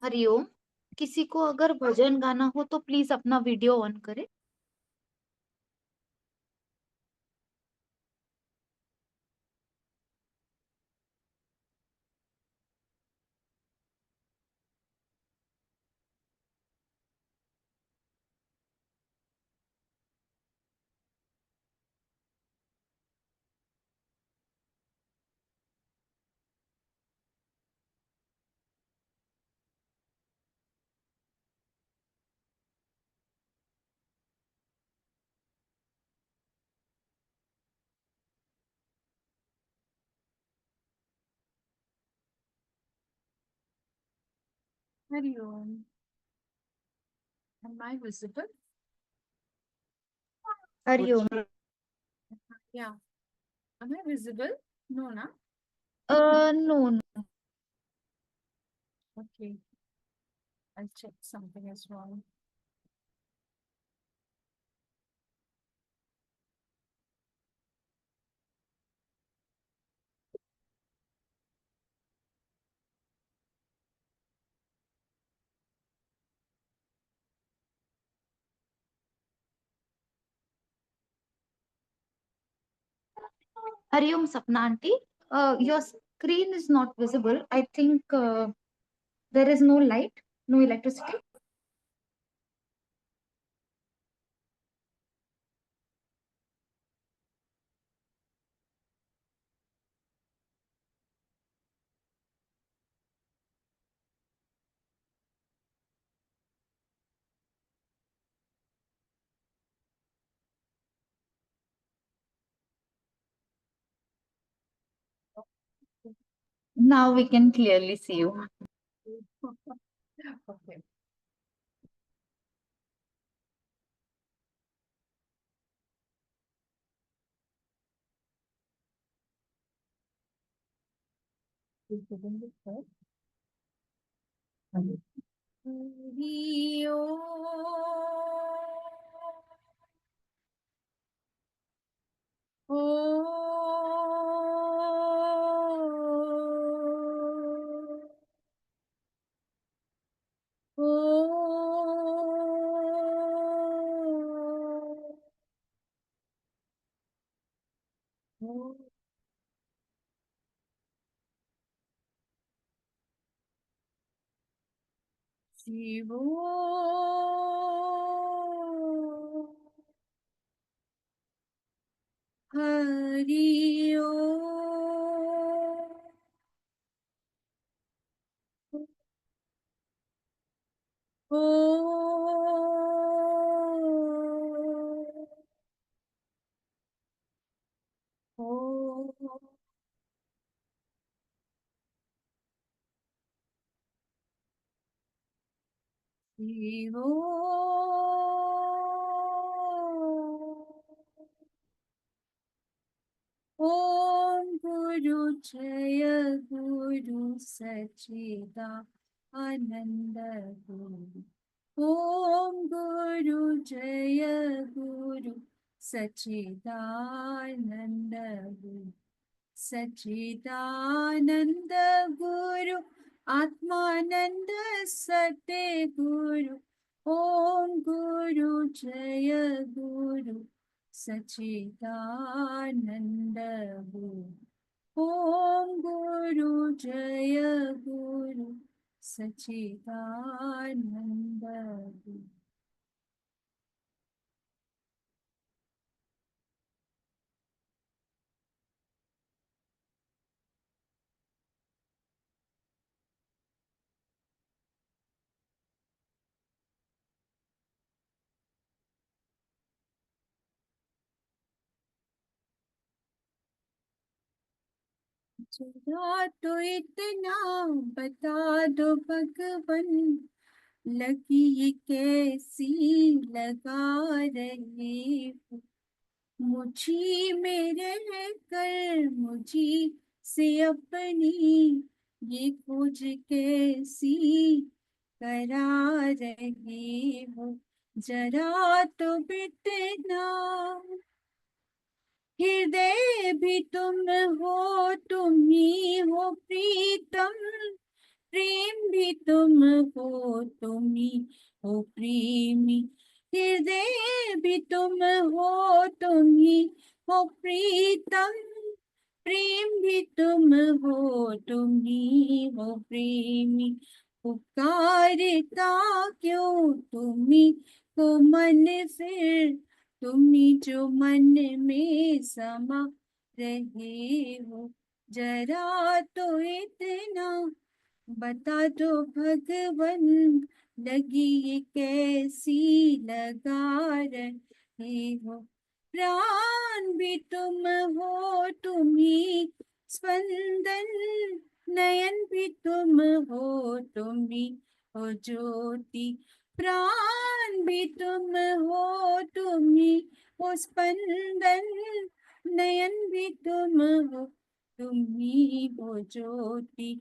हरिओम। किसी को अगर भजन गाना हो तो प्लीज अपना वीडियो ऑन करे। Hariom. Am I visible? Hariom. Yeah. Am I visible? No, na? No no. Okay. I'll check something is wrong. Hariom Sapna aunty, your screen is not visible. I think there is no light, no electricity. Now we can clearly see you. Okay. Is the window closed? Hariom. Oh. Oh. Oh. Shivo. Hariom. Oh. Oh. Shivo. Om Guru Jaya Guru Sachida Ananda Guru. Om Guru Jaya Guru Sachidananda Guru. Sachidananda Guru Atmananda Sate Guru. Om Guru Jaya Guru Sachidananda Guru. Om Guru Jaya Guru Sachidananda Guru. जरा तो इतना बता दो भगवन, लगी ये कैसी लगा रहे हो। मुझी में रह कर मुझी से अपनी ये खोज कैसी करा रहे हो। जरा तो बितना हृदय भी तुम हो, तुम ही हो प्रीतम। प्रेम भी तुम हो, तुम ही हो प्रेमी, हृदय भी तुम हो, तुम ही हो प्रीतम, प्रेम भी तुम हो, तुम ही हो प्रेमी, पुकारता क्यों तुम्ही को मन फिर, तुम्ही जो मन में समा रहे हो, जरा तो इतना बता दो भगवन, लगी ये कैसी लगा रहे हो, प्राण भी तुम हो, तुम ही स्पंदन, नयन भी तुम हो, तुम ही हो ज्योति, प्राण भी तुम हो, तुम ही हो स्पंदन, नयन भी तुम हो, तुम ही हो ज्योति,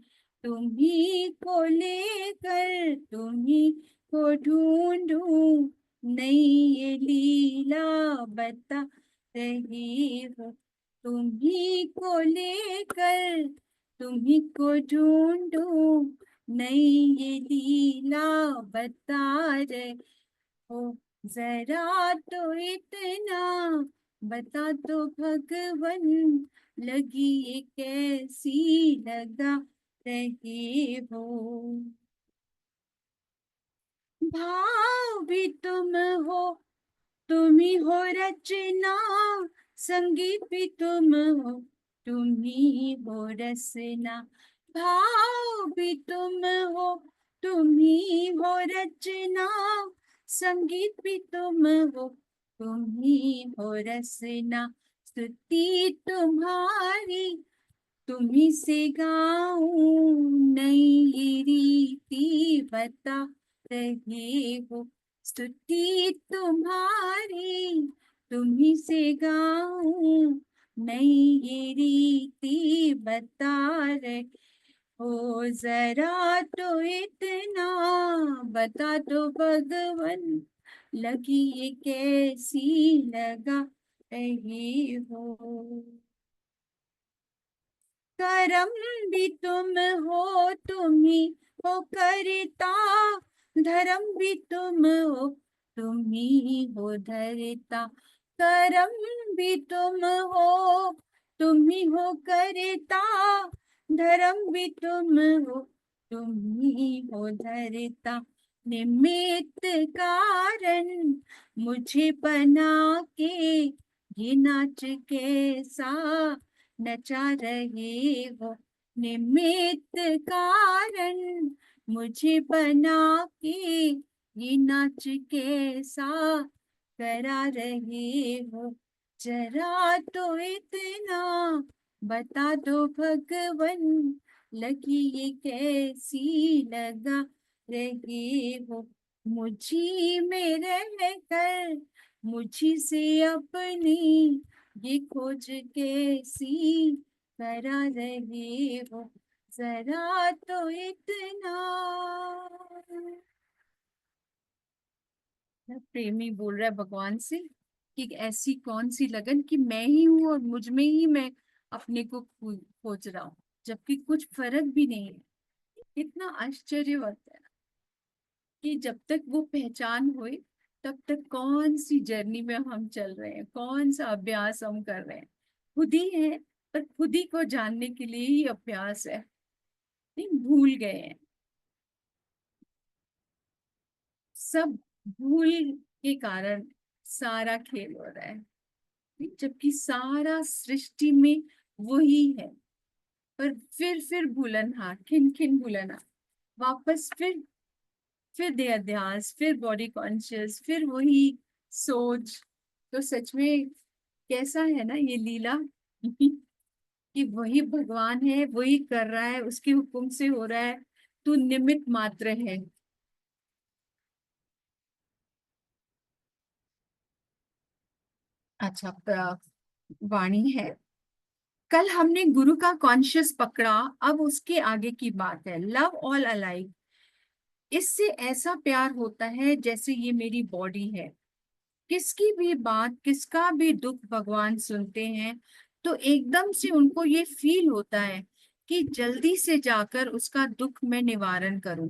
तुम्ही को लेकर तुम्ही को ढूंढूं, नई ये लीला बता रही हो, तुम्ही को लेकर तुम्ही को ढूंढूं, नई ये लीला बता रहे हो, जरा तो इतना बता दो भगवन, लगी ये कैसी लगा रहे हो, भाव भी तुम हो, तुम ही हो रचना, संगीत भी तुम हो, तुम ही हो रसना, भाव भी तुम हो, तुम ही हो रचना, संगीत भी तुम हो, तुम ही हो रसना, स्तुति तुम्हारी तुम्ही से गाऊं, नई ये रीति बता रहे हो, स्तुति तुम्हारी तुम्ही से गाऊं, नई ये रीति बता रहे हो, जरा तो इतना बता दो भगवन, लगी ये कैसी लगा रही हो, करम भी तुम हो, तुम ही हो करता, धर्म भी तुम हो, तुम ही हो धरता, करम भी तुम हो, तुम ही हो करता, धर्म भी तुम हो, तुम ही हो धरता, निमित्त कारण मुझे बना के ये नाच कैसा नचा रहे हो, निमित्त कारण मुझे बना के ये नाच कैसा करा रहे हो, जरा तो इतना बता दो भगवन, लगी ये कैसी लगा रहे हो, मुझी में रहकर मुझी से अपनी ये खोज कैसी करा रहे हो, जरा तो इतना, प्रेमी बोल रहा है भगवान से कि ऐसी कौन सी लगन कि मैं ही हूं और मुझ में ही मैं अपने को खोज रहा हूँ, जबकि कुछ फर्क भी नहीं है, कितना आश्चर्य होता है कि जब तक वो पहचान हुई तब तक कौन सी जर्नी में हम चल रहे हैं, कौन सा अभ्यास हम कर रहे हैं, खुद ही है, पर खुद ही को जानने के लिए ही अभ्यास है, नहीं भूल गए हैं, सब भूल के कारण सारा खेल हो रहा है, नहीं? जबकि सारा सृष्टि में वही है, पर फिर भूलनहार, खिन खिन भूलनहार, वापस फिर देह ध्यास, फिर बॉडी कॉन्शियस, फिर वही सोच, तो सच में कैसा है ना ये लीला कि वही भगवान है, वही कर रहा है, उसके हुक्म से हो रहा है, तू निमित्त मात्र है। अच्छा, वाणी है, कल हमने गुरु का कॉन्शियस पकड़ा, अब उसके आगे की बात है, लव ऑल अलाइक, इससे ऐसा प्यार होता है जैसे ये मेरी बॉडी है, किसकी भी बात, किसका भी दुख भगवान सुनते हैं तो एकदम से उनको ये फील होता है कि जल्दी से जाकर उसका दुख मैं निवारण करूं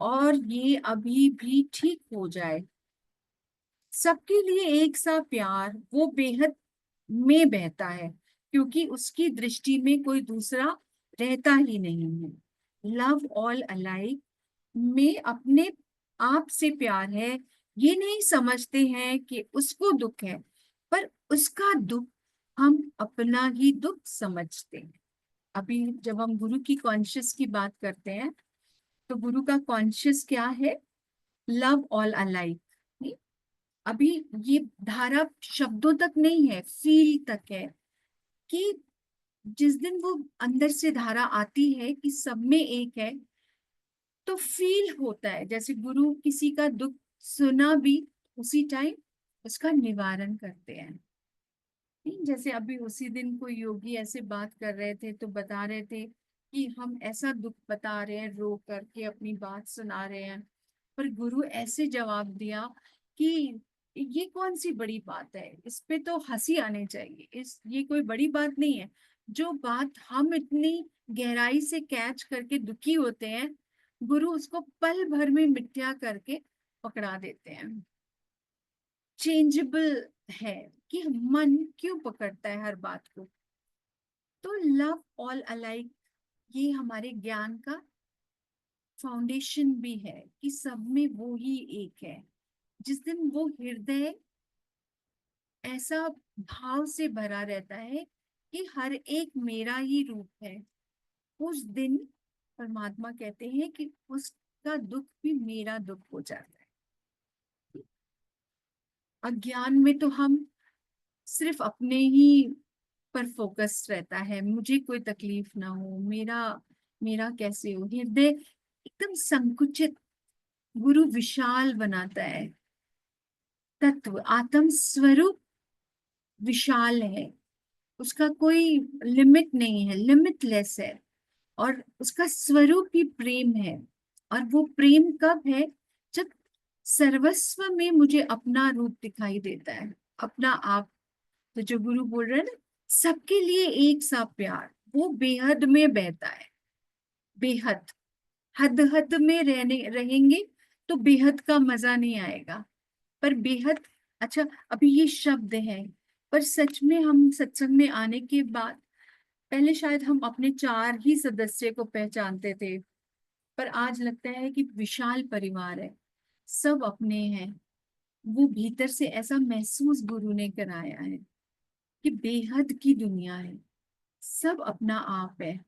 और ये अभी भी ठीक हो जाए। सबके लिए एक सा प्यार वो बेहद में बहता है, क्योंकि उसकी दृष्टि में कोई दूसरा रहता ही नहीं है। लव ऑल अलाइक में अपने आप से प्यार है। ये नहीं समझते हैं कि उसको दुख है, पर उसका दुख हम अपना ही दुख समझते हैं। अभी जब हम गुरु की कॉन्शियस की बात करते हैं, तो गुरु का कॉन्शियस क्या है? Love all alike. अभी ये धारा शब्दों तक नहीं है, फील तक है, कि जिस दिन वो अंदर से धारा आती है कि सब में एक है, तो फील होता है जैसे गुरु किसी का दुख सुना भी उसी टाइम उसका निवारण करते हैं। नहीं, जैसे अभी उसी दिन कोई योगी ऐसे बात कर रहे थे तो बता रहे थे कि हम ऐसा दुख बता रहे हैं, रो करके अपनी बात सुना रहे हैं, पर गुरु ऐसे जवाब दिया कि ये कौन सी बड़ी बात है, इस पे तो हंसी आनी चाहिए, इस ये कोई बड़ी बात नहीं है। जो बात हम इतनी गहराई से कैच करके दुखी होते हैं, गुरु उसको पल भर में मिथ्या करके पकड़ा देते हैं। चेंजेबल है कि मन क्यों पकड़ता है हर बात को। तो लव ऑल अलाइक ये हमारे ज्ञान का फाउंडेशन भी है कि सब में वो ही एक है। जिस दिन वो हृदय ऐसा भाव से भरा रहता है कि हर एक मेरा ही रूप है, उस दिन परमात्मा कहते हैं कि उसका दुख भी मेरा दुख हो जाता है। अज्ञान में तो हम सिर्फ अपने ही पर फोकस रहता है, मुझे कोई तकलीफ ना हो, मेरा मेरा कैसे हो। हृदय एकदम संकुचित, गुरु विशाल बनाता है। तत्व आत्म स्वरूप विशाल है, उसका कोई लिमिट नहीं है, लिमिटलेस है, और उसका स्वरूप ही प्रेम है। और वो प्रेम कब है? जब सर्वस्व में मुझे अपना रूप दिखाई देता है, अपना आप। तो जो गुरु बोल रहे हैं ना, सबके लिए एक सा प्यार, वो बेहद में बहता है। बेहद, हद हद में रहने रहेंगे तो बेहद का मजा नहीं आएगा। पर बेहद, अच्छा अभी ये शब्द है, पर सच में हम सत्संग में आने के बाद, पहले शायद हम अपने चार ही सदस्य को पहचानते थे, पर आज लगता है कि विशाल परिवार है, सब अपने हैं। वो भीतर से ऐसा महसूस गुरु ने कराया है कि बेहद की दुनिया है, सब अपना आप है।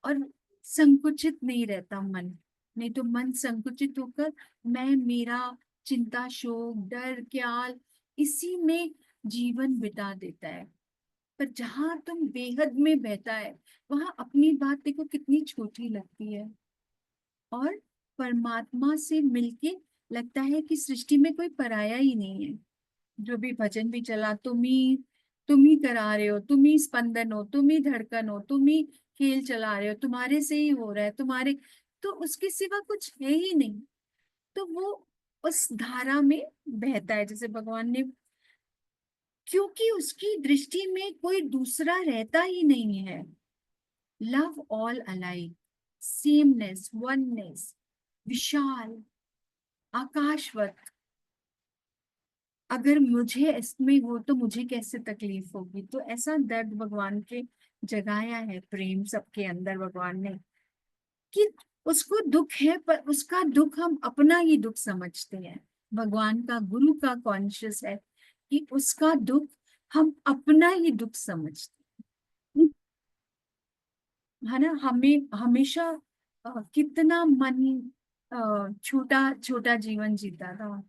और संकुचित नहीं रहता मन, नहीं तो मन संकुचित होकर मैं मेरा, चिंता शोक डर ख्याल, इसी में जीवन बिता देता है। पर जहां तुम बेहद में बहता है, वहां अपनी बात देखो कितनी छोटी लगती है, और परमात्मा से मिलके लगता है कि सृष्टि में कोई पराया ही नहीं है। जो भी भजन भी चला, तुम ही करा रहे हो, तुम ही स्पंदन हो, तुम ही धड़कन हो, तुम ही खेल चला रहे हो, तुम्हारे से ही हो रहा है, तुम्हारे, तो उसके सिवा कुछ है ही नहीं। तो वो उस धारा में बहता है जैसे भगवान ने, क्योंकि उसकी दृष्टि में कोई दूसरा रहता ही नहीं है। Love all alike, sameness, oneness, विशाल, आकाशवत। अगर मुझे इसमें हो तो मुझे कैसे तकलीफ होगी। तो ऐसा दर्द भगवान के जगाया है, प्रेम सबके अंदर भगवान ने, कि उसको दुख है पर उसका दुख हम अपना ही दुख समझते हैं। भगवान का, गुरु का कॉन्शियस है कि उसका दुख हम अपना ही दुख समझते हैं। है ना, हमें हमेशा कितना मन छोटा छोटा जीवन जीता था,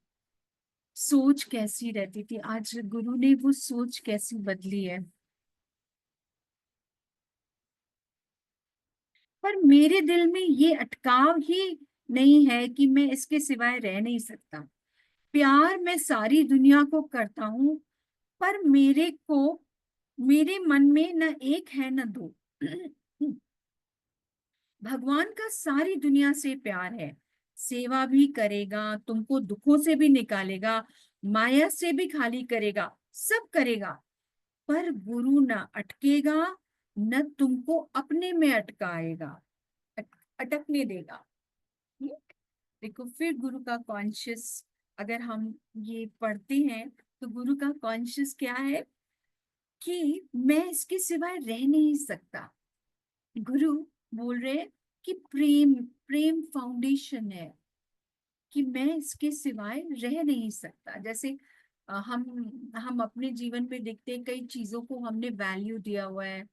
सोच कैसी रहती थी। आज गुरु ने वो सोच कैसी बदली है। पर मेरे दिल में ये अटकाव ही नहीं है कि मैं इसके सिवाय रह नहीं सकता। प्यार मैं सारी दुनिया को करता हूँ, पर मेरे को, मेरे मन में न एक है न दो। भगवान का सारी दुनिया से प्यार है, सेवा भी करेगा, तुमको दुखों से भी निकालेगा, माया से भी खाली करेगा, सब करेगा। पर गुरु ना अटकेगा, न तुमको अपने में अटकाएगा, अटकने देगा। ठीक? देखो फिर गुरु का कॉन्शियस अगर हम ये पढ़ते हैं तो गुरु का कॉन्शियस क्या है कि मैं इसके सिवाय रह नहीं सकता। गुरु बोल रहे हैं कि प्रेम, प्रेम फाउंडेशन है, कि मैं इसके सिवाय रह नहीं सकता। जैसे हम अपने जीवन में देखते हैं कई चीजों को हमने वैल्यू दिया हुआ है,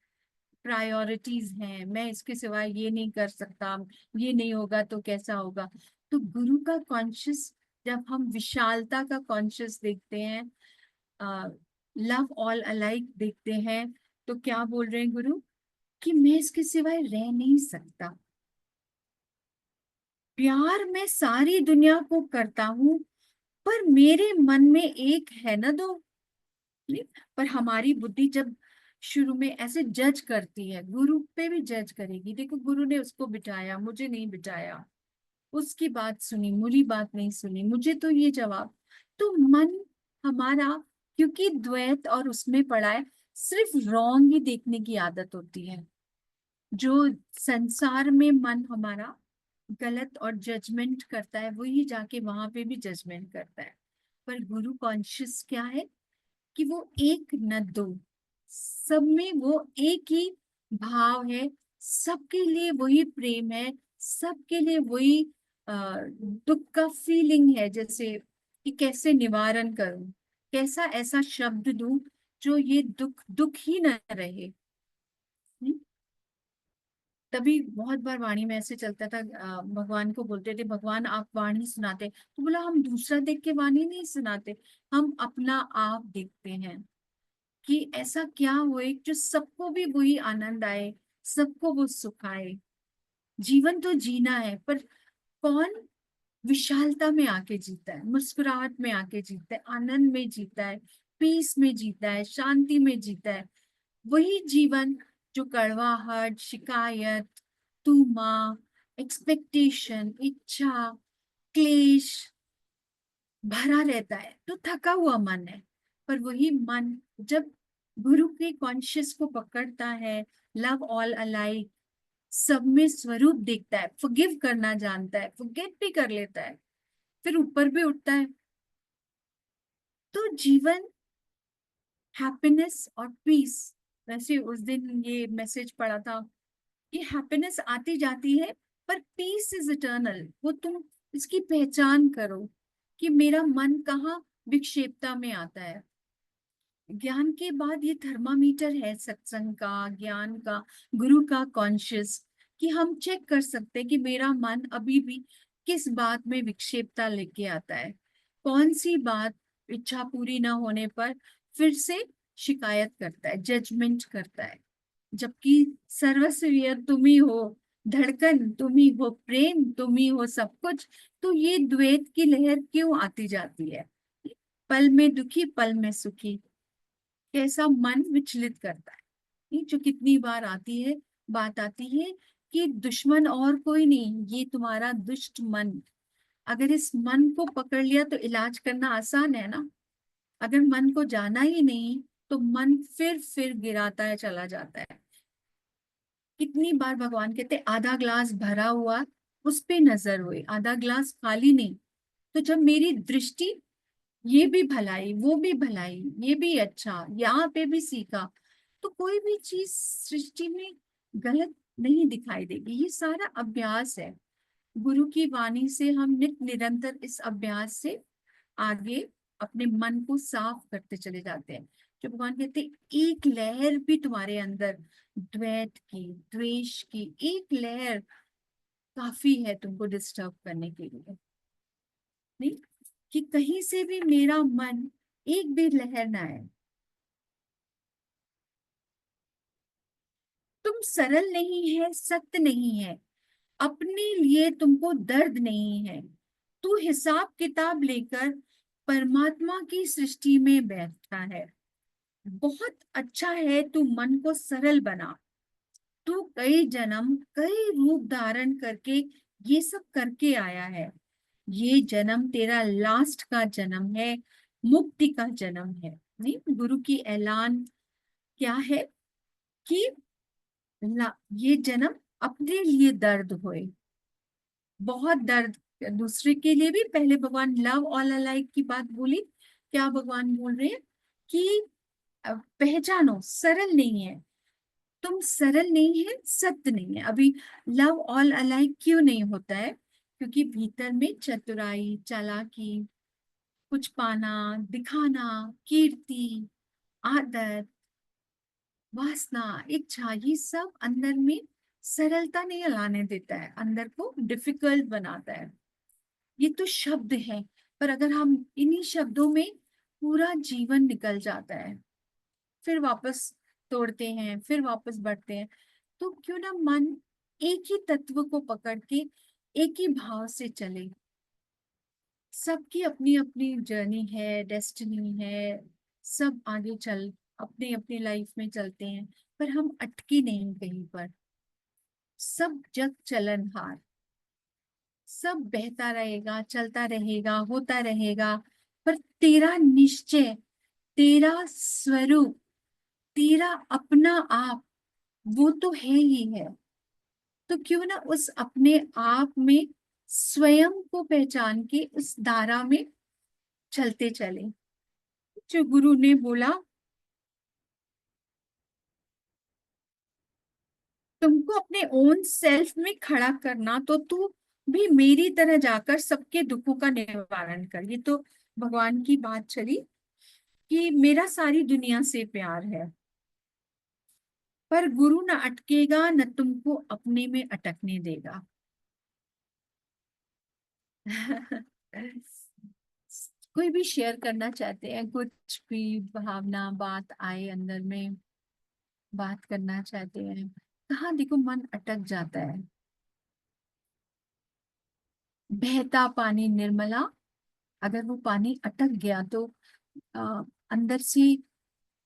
प्रायोरिटीज हैं, मैं इसके सिवाय ये नहीं कर सकता, ये नहीं होगा तो कैसा होगा। तो गुरु का कॉन्शियस, जब हम विशालता का कॉन्शियस देखते हैं, लव ऑल अलाइक देखते हैं, तो क्या बोल रहे हैं गुरु कि मैं इसके सिवाय रह नहीं सकता। प्यार मैं सारी दुनिया को करता हूं, पर मेरे मन में एक है ना दो। नहीं? पर हमारी बुद्धि जब शुरू में ऐसे जज करती है, गुरु पे भी जज करेगी, देखो गुरु ने उसको बिठाया, मुझे नहीं बिठाया, उसकी बात सुनी, मेरी बात नहीं सुनी, मुझे तो ये जवाब। तो मन हमारा, क्योंकि द्वैत और उसमें पड़ा है, सिर्फ रॉन्ग ही देखने की आदत होती है। जो संसार में मन हमारा गलत और जजमेंट करता है, वही जाके वहां पे भी जजमेंट करता है। पर गुरु कॉन्शियस क्या है कि वो एक न दो, सब में वो एक ही भाव है, सबके लिए वही प्रेम है, सबके लिए वही दुख का फीलिंग है। जैसे कि कैसे निवारण करूं, कैसा ऐसा शब्द दूं जो ये दुख दुख ही न रहे। हम्म? तभी बहुत बार वाणी में ऐसे चलता था, भगवान को बोलते थे भगवान आप वाणी सुनाते, तो बोला हम दूसरा देख के वाणी नहीं सुनाते, हम अपना आप देखते हैं कि ऐसा क्या हुए जो सबको भी वही आनंद आए, सबको वो सुख आए। जीवन तो जीना है, पर कौन विशालता में आके जीता है, मुस्कुराहट में आके जीता है, आनंद में जीता है, पीस में जीता है, शांति में जीता है, वही जीवन। जो कड़वाहट, शिकायत, तू माँ, एक्सपेक्टेशन, इच्छा, क्लेश भरा रहता है तो थका हुआ मन है। पर वही मन जब गुरु के कॉन्शियस को पकड़ता है, लव ऑल अलाइक, सब में स्वरूप देखता है, फॉरगिव करना जानता है, फॉरगेट भी कर लेता है, फिर ऊपर भी उठता है, तो जीवन हैप्पीनेस और पीस। वैसे उस दिन ये मैसेज पढ़ा था कि हैप्पीनेस आती जाती है, पर पीस इज इटर्नल। वो तुम इसकी पहचान करो कि मेरा मन कहाँ विक्षेपता में आता है। ज्ञान के बाद ये थर्मामीटर है सत्संग का, ज्ञान का, गुरु का कॉन्शियस, कि हम चेक कर सकते हैं कि मेरा मन अभी भी किस बात में विक्षेपता लेके आता है, कौन सी बात इच्छा पूरी ना होने पर फिर से शिकायत करता है, जजमेंट करता है। जबकि सर्वस्व तुम ही हो, धड़कन तुम ही हो, प्रेम तुम ही हो, सब कुछ। तो ये द्वैत की लहर क्यों आती जाती है, पल में दुखी पल में सुखी, कैसा मन विचलित करता है। ये जो कितनी बार आती है, बात आती है कि दुश्मन और कोई नहीं, ये तुम्हारा दुष्ट मन। अगर इस मन को पकड़ लिया तो इलाज करना आसान है ना। अगर मन को जाना ही नहीं तो मन फिर गिराता है, चला जाता है। कितनी बार भगवान कहते आधा ग्लास भरा हुआ उस पे नजर हुई, आधा ग्लास खाली नहीं। तो जब मेरी दृष्टि ये भी भलाई, वो भी भलाई, ये भी अच्छा, यहाँ पे भी सीखा, तो कोई भी चीज सृष्टि में गलत नहीं दिखाई देगी। ये सारा अभ्यास है। गुरु की वाणी से हम नित निरंतर इस अभ्यास से आगे अपने मन को साफ करते चले जाते हैं। जो भगवान कहते हैं एक लहर भी तुम्हारे अंदर द्वैत की, द्वेष की एक लहर काफी है तुमको डिस्टर्ब करने के लिए। नहीं कि कहीं से भी मेरा मन एक भी लहर ना आए। तुम सरल नहीं है, सत्य नहीं है, अपने लिए तुमको दर्द नहीं है, तू हिसाब किताब लेकर परमात्मा की सृष्टि में बैठा है। बहुत अच्छा है तू मन को सरल बना, तू कई जन्म कई रूप धारण करके ये सब करके आया है। ये जन्म तेरा लास्ट का जन्म है, मुक्ति का जन्म है। नहीं, गुरु की ऐलान क्या है कि ये जन्म अपने लिए दर्द होए, बहुत दर्द, दूसरे के लिए भी। पहले भगवान लव ऑल अलाइक की बात बोली, क्या भगवान बोल रहे हैं कि पहचानो, सरल नहीं है, तुम सरल नहीं है, सत्य नहीं है। अभी लव ऑल अलाइक क्यों नहीं होता है? क्योंकि भीतर में चतुराई, चालाकी, कुछ पाना, दिखाना, कीर्ति, आदत, वासना, इच्छा, ये सब अंदर में सरलता नहीं लाने देता है, अंदर को डिफिकल्ट बनाता है। ये तो शब्द है, पर अगर हम इन्हीं शब्दों में पूरा जीवन निकल जाता है, फिर वापस तोड़ते हैं, फिर वापस बढ़ते हैं, तो क्यों ना मन एक ही तत्व को पकड़ के एक ही भाव से चले। सबकी अपनी अपनी जर्नी है, डेस्टिनी है, सब आगे चल अपने अपने लाइफ में चलते हैं, पर हम अटके नहीं कहीं पर। सब जग चलनहार, सब बहता रहेगा, चलता रहेगा, होता रहेगा, पर तेरा निश्चय, तेरा स्वरूप, तेरा अपना आप, वो तो है ही है। तो क्यों ना उस अपने आप में स्वयं को पहचान के उस धारा में चलते चले। जो गुरु ने बोला, तुमको अपने ओन सेल्फ में खड़ा करना, तो तू भी मेरी तरह जाकर सबके दुखों का निवारण कर। ये तो भगवान की बात चली कि मेरा सारी दुनिया से प्यार है, पर गुरु न अटकेगा, न तुमको अपने में अटकने देगा। कोई भी शेयर करना चाहते हैं, कुछ भी भावना बात आए अंदर में, बात करना चाहते हैं, कहाँ देखो मन अटक जाता है। बहता पानी निर्मला, अगर वो पानी अटक गया तो अ, अंदर से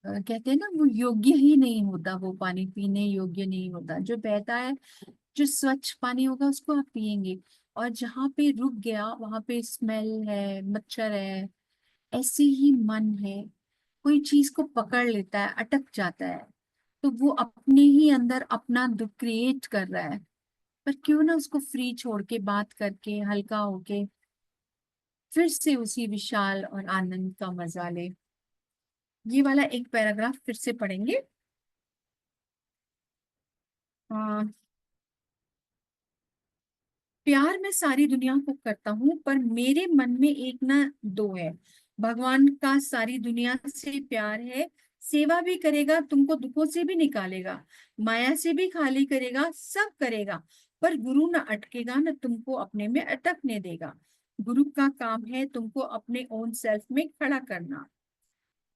कहते हैं ना, वो योग्य ही नहीं होता, वो पानी पीने योग्य नहीं होता। जो बहता है, जो स्वच्छ पानी होगा उसको आप पिएंगे, और जहाँ पे रुक गया वहां पे स्मेल है, मच्छर है। ऐसे ही मन है, कोई चीज को पकड़ लेता है, अटक जाता है, तो वो अपने ही अंदर अपना दुख क्रिएट कर रहा है। पर क्यों ना उसको फ्री छोड़ के, बात करके, हल्का होके फिर से उसी विशाल और आनंद का मजा ले। ये वाला एक पैराग्राफ फिर से पढ़ेंगे। आ, प्यार मैं सारी दुनिया को करता हूँ, पर मेरे मन में एक ना दो है। भगवान का सारी दुनिया से प्यार है, सेवा भी करेगा, तुमको दुखों से भी निकालेगा, माया से भी खाली करेगा, सब करेगा, पर गुरु ना अटकेगा, ना तुमको अपने में अटकने देगा। गुरु का काम है तुमको अपने ओन सेल्फ में खड़ा करना।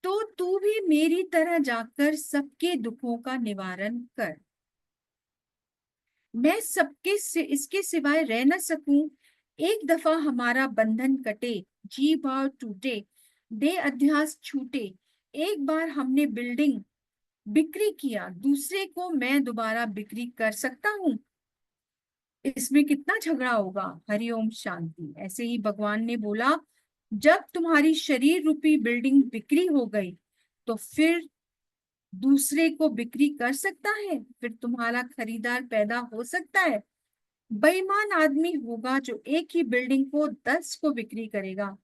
तो तू भी मेरी तरह जाकर सबके दुखों का निवारण कर। मैं इसके सिवाय रह न सकूं। एक दफा हमारा बंधन कटे, जी भाव टूटे, दे अध्यास छूटे। एक बार हमने बिल्डिंग बिक्री किया, दूसरे को मैं दोबारा बिक्री कर सकता हूँ? इसमें कितना झगड़ा होगा। हरिओम शांति। ऐसे ही भगवान ने बोला, जब तुम्हारी शरीर रूपी बिल्डिंग बिक्री हो गई, तो फिर दूसरे को बिक्री कर सकता है? फिर तुम्हारा खरीदार पैदा हो सकता है? बेईमान आदमी होगा जो एक ही बिल्डिंग को 10 को बिक्री करेगा।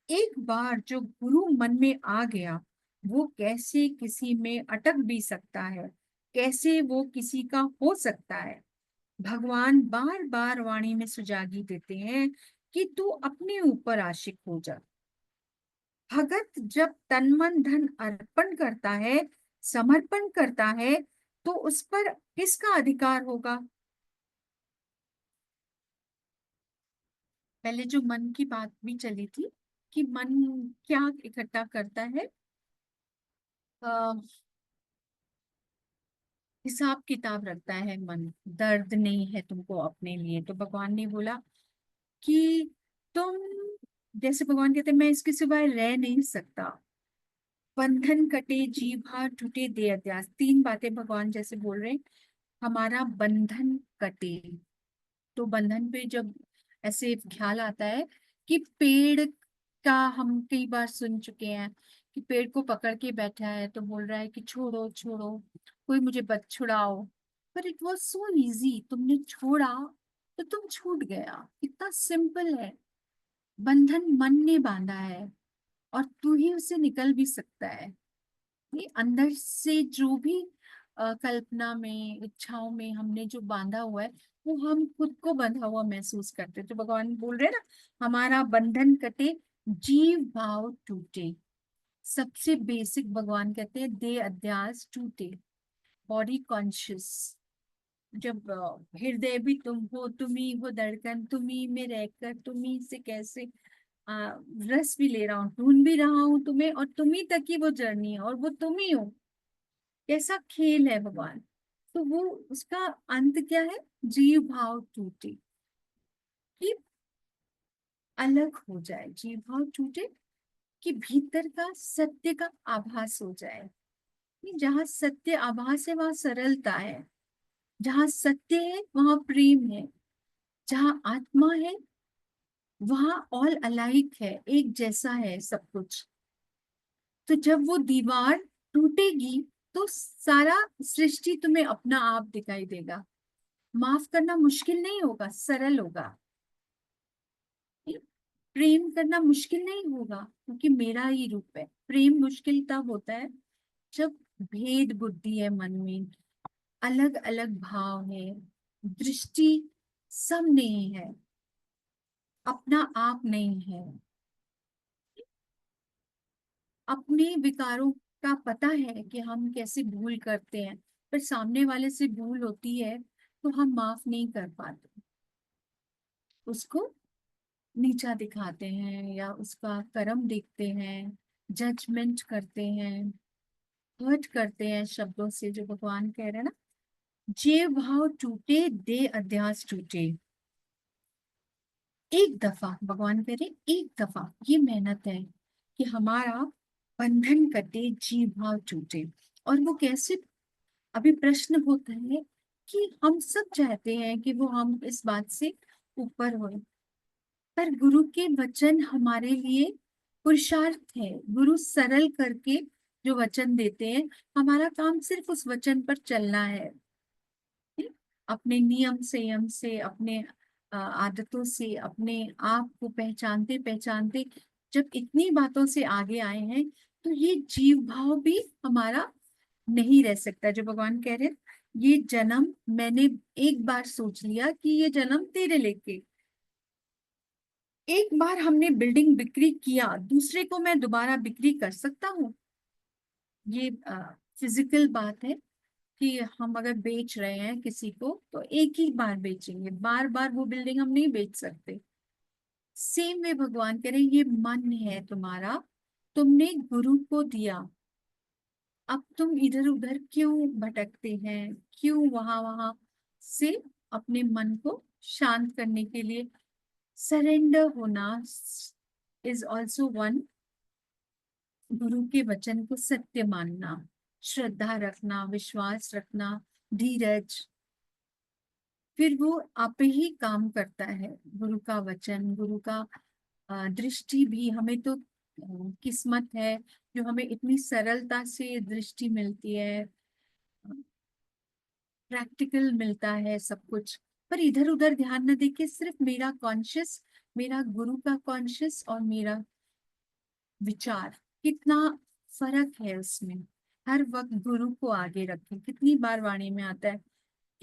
एक बार जो गुरु मन में आ गया, वो कैसे किसी में अटक भी सकता है? कैसे वो किसी का हो सकता है? भगवान बार बार वाणी में सुजागी देते हैं कि तू अपने ऊपर आशिक हो जा। भगत जब तन मन धन अर्पण करता है, समर्पण करता है, तो उस पर किसका अधिकार होगा? पहले जो मन की बात भी चली थी कि मन क्या इकट्ठा करता है, आ, हिसाब किताब रखता है मन। दर्द नहीं है तुमको अपने लिए, तो भगवान ने बोला कि तुम, जैसे भगवान कहते हैं, मैं इसके सिवाय रह नहीं सकता। बंधन कटे, जीवा टूटे, दे अध्यास। तीन बातें भगवान जैसे बोल रहे हैं। हमारा बंधन कटे, तो बंधन पे जब ऐसे ख्याल आता है कि पेड़ का, हम कई बार सुन चुके हैं कि पेड़ को पकड़ के बैठा है तो बोल रहा है कि छोड़ो छोड़ो, कोई मुझे बच छुड़ाओ। पर इट वॉज सो इजी, तुमने छोड़ा तो तुम छूट गया। इतना सिंपल है। बंधन मन ने बांधा है और तू ही उससे निकल भी सकता है। ये अंदर से जो भी कल्पना में, इच्छाओं में हमने जो बांधा हुआ है, वो हम खुद को बंधा हुआ महसूस करते। तो भगवान बोल रहे हैं ना, हमारा बंधन कटे, जीव भाव टूटे। सबसे बेसिक भगवान कहते हैं देह अध्यास टूटे, बॉडी कॉन्शियस। जब हृदय भी तुम हो, तुम ही हो धड़कन, तुम ही में रहकर तुम ही से कैसे रस भी ले रहा हूँ, ढूंढ भी रहा हूँ तुम्हें, और तुम ही तक की वो जर्नी है और वो तुम ही हो। कैसा खेल है भगवान। तो वो उसका अंत क्या है? जीव भाव टूटे, कि अलग हो जाए। जीव भाव टूटे कि भीतर का सत्य का आभास हो जाए। कि जहाँ सत्य आभास है वहां सरलता है, जहाँ सत्य है वहां प्रेम है, जहाँ आत्मा है वहां ऑल अलाइक है, एक जैसा है सब कुछ। तो जब वो दीवार टूटेगी तो सारा सृष्टि तुम्हें अपना आप दिखाई देगा। माफ करना मुश्किल नहीं होगा, सरल होगा। प्रेम करना मुश्किल नहीं होगा, क्योंकि मेरा ही रूप है। प्रेम मुश्किल तब होता है जब भेद बुद्धि है मन में, अलग अलग भाव है, दृष्टि सब नहीं है, अपना आप नहीं है। अपने विकारों का पता है कि हम कैसे भूल करते हैं, पर सामने वाले से भूल होती है तो हम माफ नहीं कर पाते। उसको नीचा दिखाते हैं या उसका कर्म देखते हैं, जजमेंट करते हैं, हर्ट करते हैं शब्दों से। जो भगवान कह रहे हैं ना, जे भाव टूटे दे अध्यास टूटे। एक दफा भगवान कह रहे, एक दफा ये मेहनत है कि हमारा बंधन कटे, जीव भाव टूटे। और वो कैसे? अभी प्रश्न होता है कि हम सब चाहते हैं कि वो हम इस बात से ऊपर हो, पर गुरु के वचन हमारे लिए पुरुषार्थ है। गुरु सरल करके जो वचन देते हैं, हमारा काम सिर्फ उस वचन पर चलना है। अपने नियम संयम से, अपने आदतों से, अपने आप को पहचानते पहचानते जब इतनी बातों से आगे आए हैं, तो ये जीव भाव भी हमारा नहीं रह सकता। जो भगवान कह रहे हैं, ये जन्म मैंने एक बार सोच लिया कि ये जन्म तेरे लेके। एक बार हमने बिल्डिंग बिक्री किया, दूसरे को मैं दोबारा बिक्री कर सकता हूँ? ये फिजिकल बात है कि हम अगर बेच रहे हैं किसी को तो एक ही बार बेचेंगे, बार बार वो बिल्डिंग हम नहीं बेच सकते। सेम वे भगवान कह रहे हैं, ये मन है तुम्हारा, तुमने गुरु को दिया, अब तुम इधर उधर क्यों भटकते हैं? क्यों वहां वहां से अपने मन को शांत करने के लिए सरेंडर होना इज ऑल्सो वन। गुरु के वचन को सत्य मानना, श्रद्धा रखना, विश्वास रखना, धीरज, फिर वो आप ही काम करता है। गुरु का वचन, गुरु का दृष्टि भी हमें तो किस्मत है जो हमें इतनी सरलता से दृष्टि मिलती है, प्रैक्टिकल मिलता है सब कुछ। पर इधर उधर ध्यान न देके सिर्फ मेरा कॉन्शियस, मेरा गुरु का कॉन्शियस और मेरा विचार, कितना फर्क है उसमें। हर वक्त गुरु को आगे रखें। कितनी बार वाणी में आता है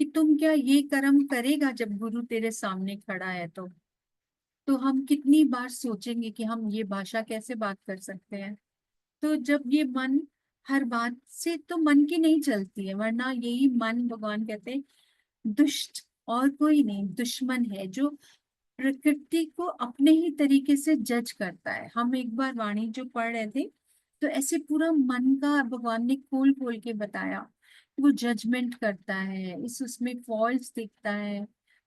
कि तुम क्या ये कर्म करेगा जब गुरु तेरे सामने खड़ा है? तो हम कितनी बार सोचेंगे कि हम ये भाषा कैसे बात कर सकते हैं। तो जब ये मन, हर बात से तो मन की नहीं चलती है, वरना यही मन भगवान कहते हैं दुष्ट और कोई नहीं, दुश्मन है, जो प्रकृति को अपने ही तरीके से जज करता है। हम एक बार वाणी जो पढ़ रहे थे, तो ऐसे पूरा मन का भगवान ने खोल खोल के बताया। वो जजमेंट करता है, इस उसमें फॉल्ट्स देखता है,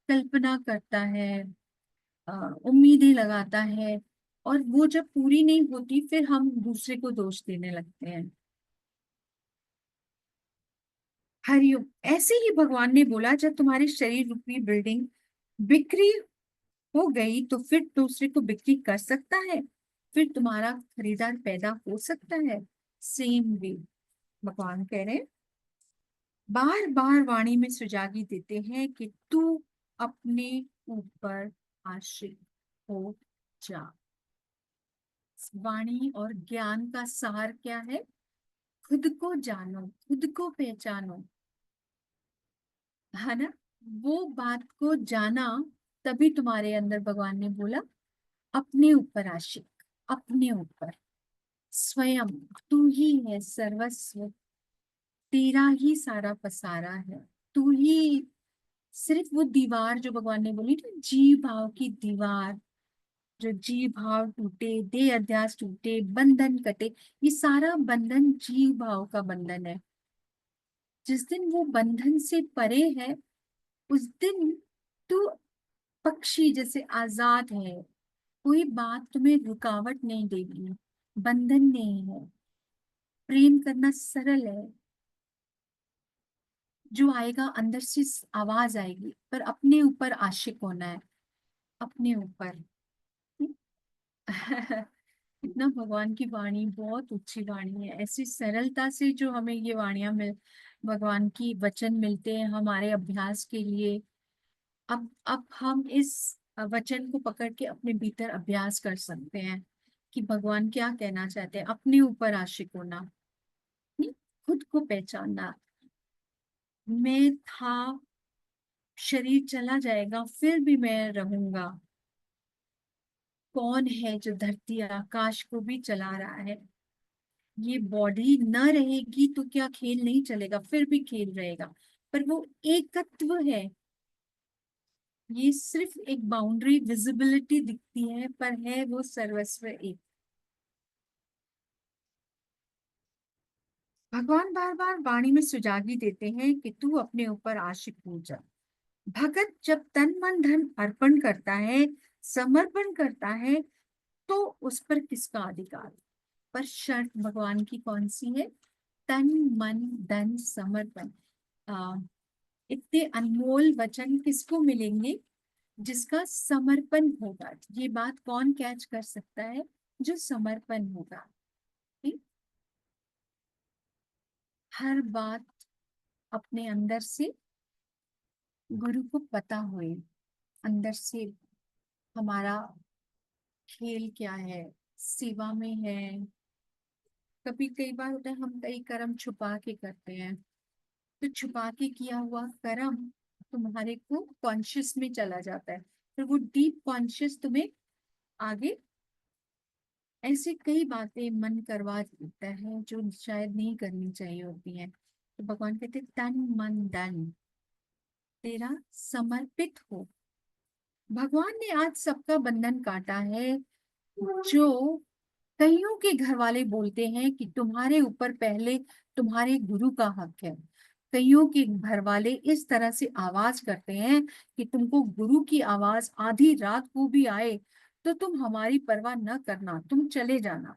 कल्पना करता है, उम्मीदें लगाता है, और वो जब पूरी नहीं होती फिर हम दूसरे को दोष देने लगते हैं। हरिओम। ऐसे ही भगवान ने बोला, जब तुम्हारी शरीर रूपी बिल्डिंग बिक्री हो गई तो फिर दूसरे को बिक्री कर सकता है? फिर तुम्हारा खरीदार पैदा हो सकता है? सेम वे भगवान कह रहे हैं, बार बार वाणी में सुजागी देते हैं कि तू अपने ऊपर आश्रित हो जा। वाणी और ज्ञान का सार क्या है? खुद को जानो, खुद को पहचानो, है ना? वो बात को जाना, तभी तुम्हारे अंदर भगवान ने बोला अपने ऊपर आशिक, अपने ऊपर स्वयं। तू ही है सर्वस्व, तेरा ही सारा पसारा है। तू ही सिर्फ वो दीवार जो भगवान ने बोली ना, जीव भाव की दीवार, जो जीव भाव टूटे, देह अध्यास टूटे, बंधन कटे, ये सारा बंधन जीव भाव का बंधन है। जिस दिन वो बंधन से परे है, उस दिन तू पक्षी जैसे आजाद है। कोई बात तुम्हें रुकावट नहीं देगी, बंधन नहीं है। प्रेम करना सरल है। जो आएगा अंदर से आवाज आएगी, पर अपने ऊपर आशिक होना है, अपने ऊपर। इतना भगवान की वाणी बहुत ऊंची वाणी है, ऐसी सरलता से जो हमें ये वाणियां भगवान की वचन मिलते हैं हमारे अभ्यास के लिए। अब हम इस वचन को पकड़ के अपने भीतर अभ्यास कर सकते हैं कि भगवान क्या कहना चाहते हैं। अपने ऊपर आशिक होना, नहीं, खुद को पहचानना। मैं था, शरीर चला जाएगा, फिर भी मैं रहूंगा। कौन है जो धरती आकाश को भी चला रहा है? ये बॉडी न रहेगी तो क्या खेल नहीं चलेगा? फिर भी खेल रहेगा। पर वो एकत्व है। ये सिर्फ एक बाउंड्री विजिबिलिटी दिखती है, पर है वो सर्वस्व एक। भगवान बार बार वाणी में सुजागी देते हैं कि तू अपने ऊपर आशिक हो जा। भगत जब तन मन धन अर्पण करता है, समर्पण करता है, तो उस पर किसका अधिकार? पर शर्त भगवान की कौन सी है? तन मन धन समर्पण। आ, इतने अनमोल वचन किसको मिलेंगे? जिसका समर्पण होगा। ये बात कौन कैच कर सकता है? जो समर्पण होगा। ठीक? हर बात अपने अंदर से गुरु को पता हुए, अंदर से हमारा खेल क्या है, सेवा में है। कभी कई बार होता है हम कई कर्म छुपा के करते हैं, तो छुपा के किया हुआ कर्म तुम्हारे को कॉन्शियस में चला जाता है, फिर वो डीप कॉन्शियस तुम्हें आगे ऐसे कई बातें मन करवा देता है जो शायद नहीं करनी चाहिए होती हैं। तो भगवान कहते तन मन धन तेरा समर्पित हो। भगवान ने आज सबका बंधन काटा है। जो कईयों के घर वाले बोलते हैं कि तुम्हारे ऊपर पहले तुम्हारे गुरु का हक है। कईयों के घर वाले इस तरह से आवाज करते हैं कि तुमको गुरु की आवाज आधी रात को भी आए तो तुम हमारी परवाह न करना, तुम चले जाना।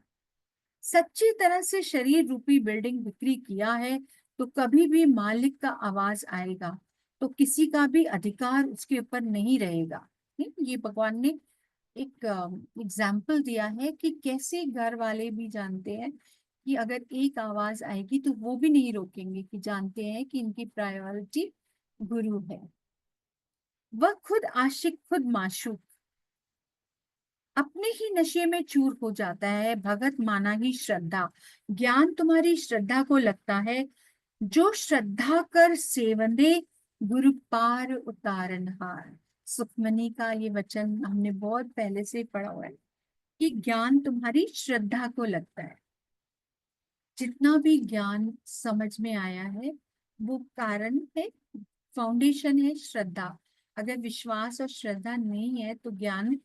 सच्ची तरह से शरीर रूपी बिल्डिंग बिक्री किया है तो कभी भी मालिक का आवाज आएगा, तो किसी का भी अधिकार उसके ऊपर नहीं रहेगा। नहीं, ये भगवान ने एक एग्जाम्पल दिया है कि कैसे घर वाले भी जानते हैं कि अगर एक आवाज आएगी तो वो भी नहीं रोकेंगे, कि जानते हैं कि इनकी प्रायोरिटी गुरु है। वह खुद आशिक, खुद माशूक, अपने ही नशे में चूर हो जाता है। भगत माना ही श्रद्धा, ज्ञान तुम्हारी श्रद्धा को लगता है। जो श्रद्धा कर सेवंदे, गुरु पार उतारनहार। सुखमनी का ये वचन हमने बहुत पहले से पढ़ा हुआ है कि ज्ञान तुम्हारी श्रद्धा को लगता है। जितना भी ज्ञान समझ में आया है वो कारण है, फाउंडेशन है श्रद्धा। अगर विश्वास और श्रद्धा नहीं है तो ज्ञान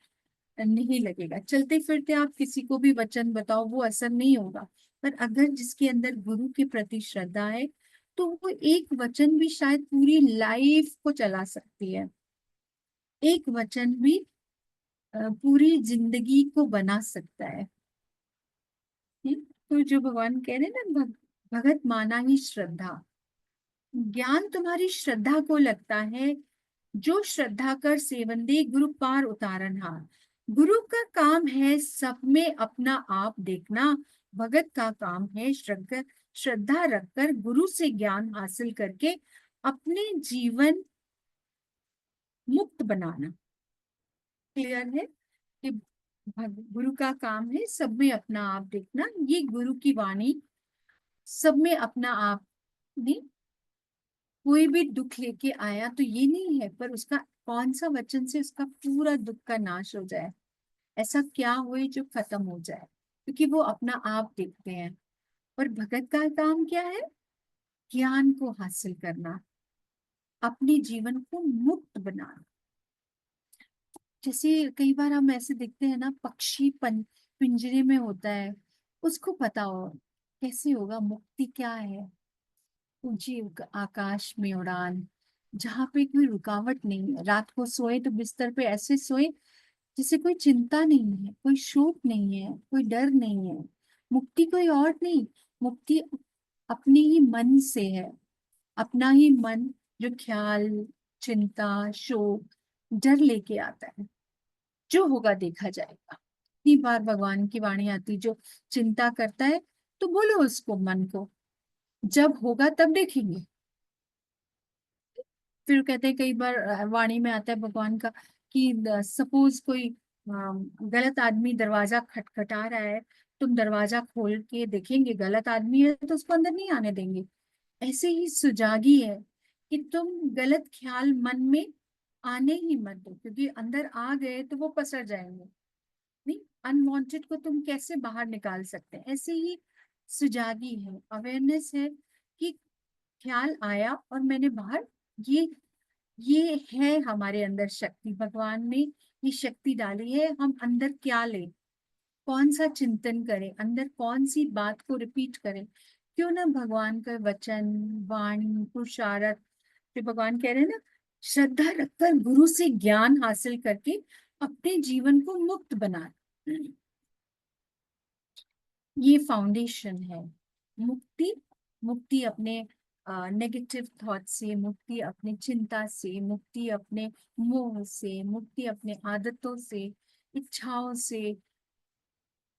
नहीं लगेगा। चलते फिरते आप किसी को भी वचन बताओ वो असर नहीं होगा। पर अगर जिसके अंदर गुरु के प्रति श्रद्धा है तो वो एक वचन भी शायद पूरी लाइफ को चला सकती है। एक वचन भी पूरी जिंदगी को बना सकता है। तो जो भगवान कह रहे हैं ना, भगत माना ही श्रद्धा। ज्ञान तुम्हारी श्रद्धा को लगता है। जो श्रद्धा कर सेवंदे, गुरु पार उतारनहार। गुरु का काम है सब में अपना आप देखना, भगत का काम है श्रद्धा रखकर गुरु से ज्ञान हासिल करके अपने जीवन मुक्त बनाना। क्लियर है कि गुरु का काम है सब में अपना आप देखना। ये गुरु की वाणी सब में अपना आप नहीं, कोई भी दुख लेके आया तो ये नहीं है पर उसका कौन सा वचन से उसका पूरा दुख का नाश हो जाए, ऐसा क्या हुए जो खत्म हो जाए, क्योंकि वो अपना आप देखते हैं। और भगत का काम क्या है? ज्ञान को हासिल करना, अपने जीवन को मुक्त बनाना। जैसे कई बार हम ऐसे देखते हैं ना, पक्षी पिंजरे में होता है, उसको पता हो कैसे होगा, मुक्ति क्या है, ऊंची आकाश में उड़ान, जहाँ पे कोई रुकावट नहीं है। रात को सोए तो बिस्तर पे ऐसे सोए जिसे कोई चिंता नहीं है, कोई शोक नहीं है, कोई डर नहीं है। मुक्ति कोई और नहीं, मुक्ति अपने ही मन से है। अपना ही मन जो ख्याल, चिंता, शोक, डर लेके आता है, जो होगा देखा जाएगा। इतनी बार भगवान की वाणी आती, जो चिंता करता है तो बोलो उसको, मन को, जब होगा तब देखेंगे। फिर कहते हैं कई बार वाणी में आता है भगवान का कि सपोज कोई गलत आदमी दरवाजा खटखटा रहा है, तुम दरवाजा खोल के देखेंगे गलत आदमी है तो उसको अंदर नहीं आने देंगे। ऐसे ही सुजागी है कि तुम गलत ख्याल मन में आने ही मत दो, क्योंकि अंदर आ गए तो वो पसर जाएंगे। नहीं, अनवांटेड को तुम कैसे बाहर निकाल सकते हैं, ऐसे ही सुजागी है, अवेयरनेस है कि ख्याल आया और मैंने बाहर, ये ये है हमारे अंदर शक्ति, भगवान ने ये शक्ति डाली है। हम अंदर क्या ले, कौन सा चिंतन करें, अंदर कौन सी बात को रिपीट करें। क्यों ना भगवान का वचन, वाणी, पुरुषार्थ, जो भगवान कह रहे हैं ना, श्रद्धा रखकर गुरु से ज्ञान हासिल करके अपने जीवन को मुक्त बना, ये फाउंडेशन है मुक्ति। मुक्ति अपने नेगेटिव थॉट से, मुक्ति अपने चिंता से, मुक्ति अपने मोह से, मुक्ति अपने आदतों से, इच्छाओं से।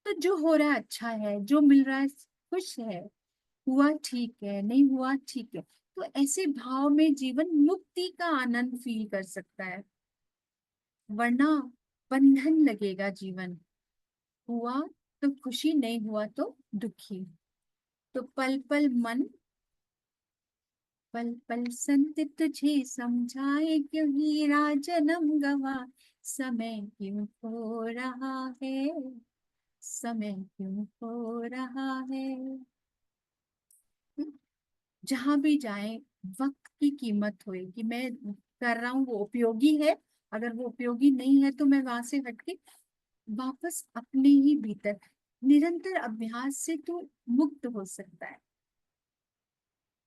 तो जो हो रहा है अच्छा है, जो मिल रहा है खुश है, हुआ ठीक है, नहीं हुआ ठीक है। तो ऐसे भाव में जीवन मुक्ति का आनंद फील कर सकता है, वरना बंधन लगेगा जीवन। हुआ तो खुशी, नहीं हुआ तो दुखी। तो पल पल मन, पल पल संत तुझे समझाए, क्यों हीरा जन्म गवा, समय क्यों खो रहा है, समय क्यों खो रहा है। जहां भी जाए वक्त की कीमत होए कि मैं कर रहा हूँ वो उपयोगी है, अगर वो उपयोगी नहीं है तो मैं वहां से हटके वापस अपने ही भीतर, निरंतर अभ्यास से तो मुक्त हो सकता है।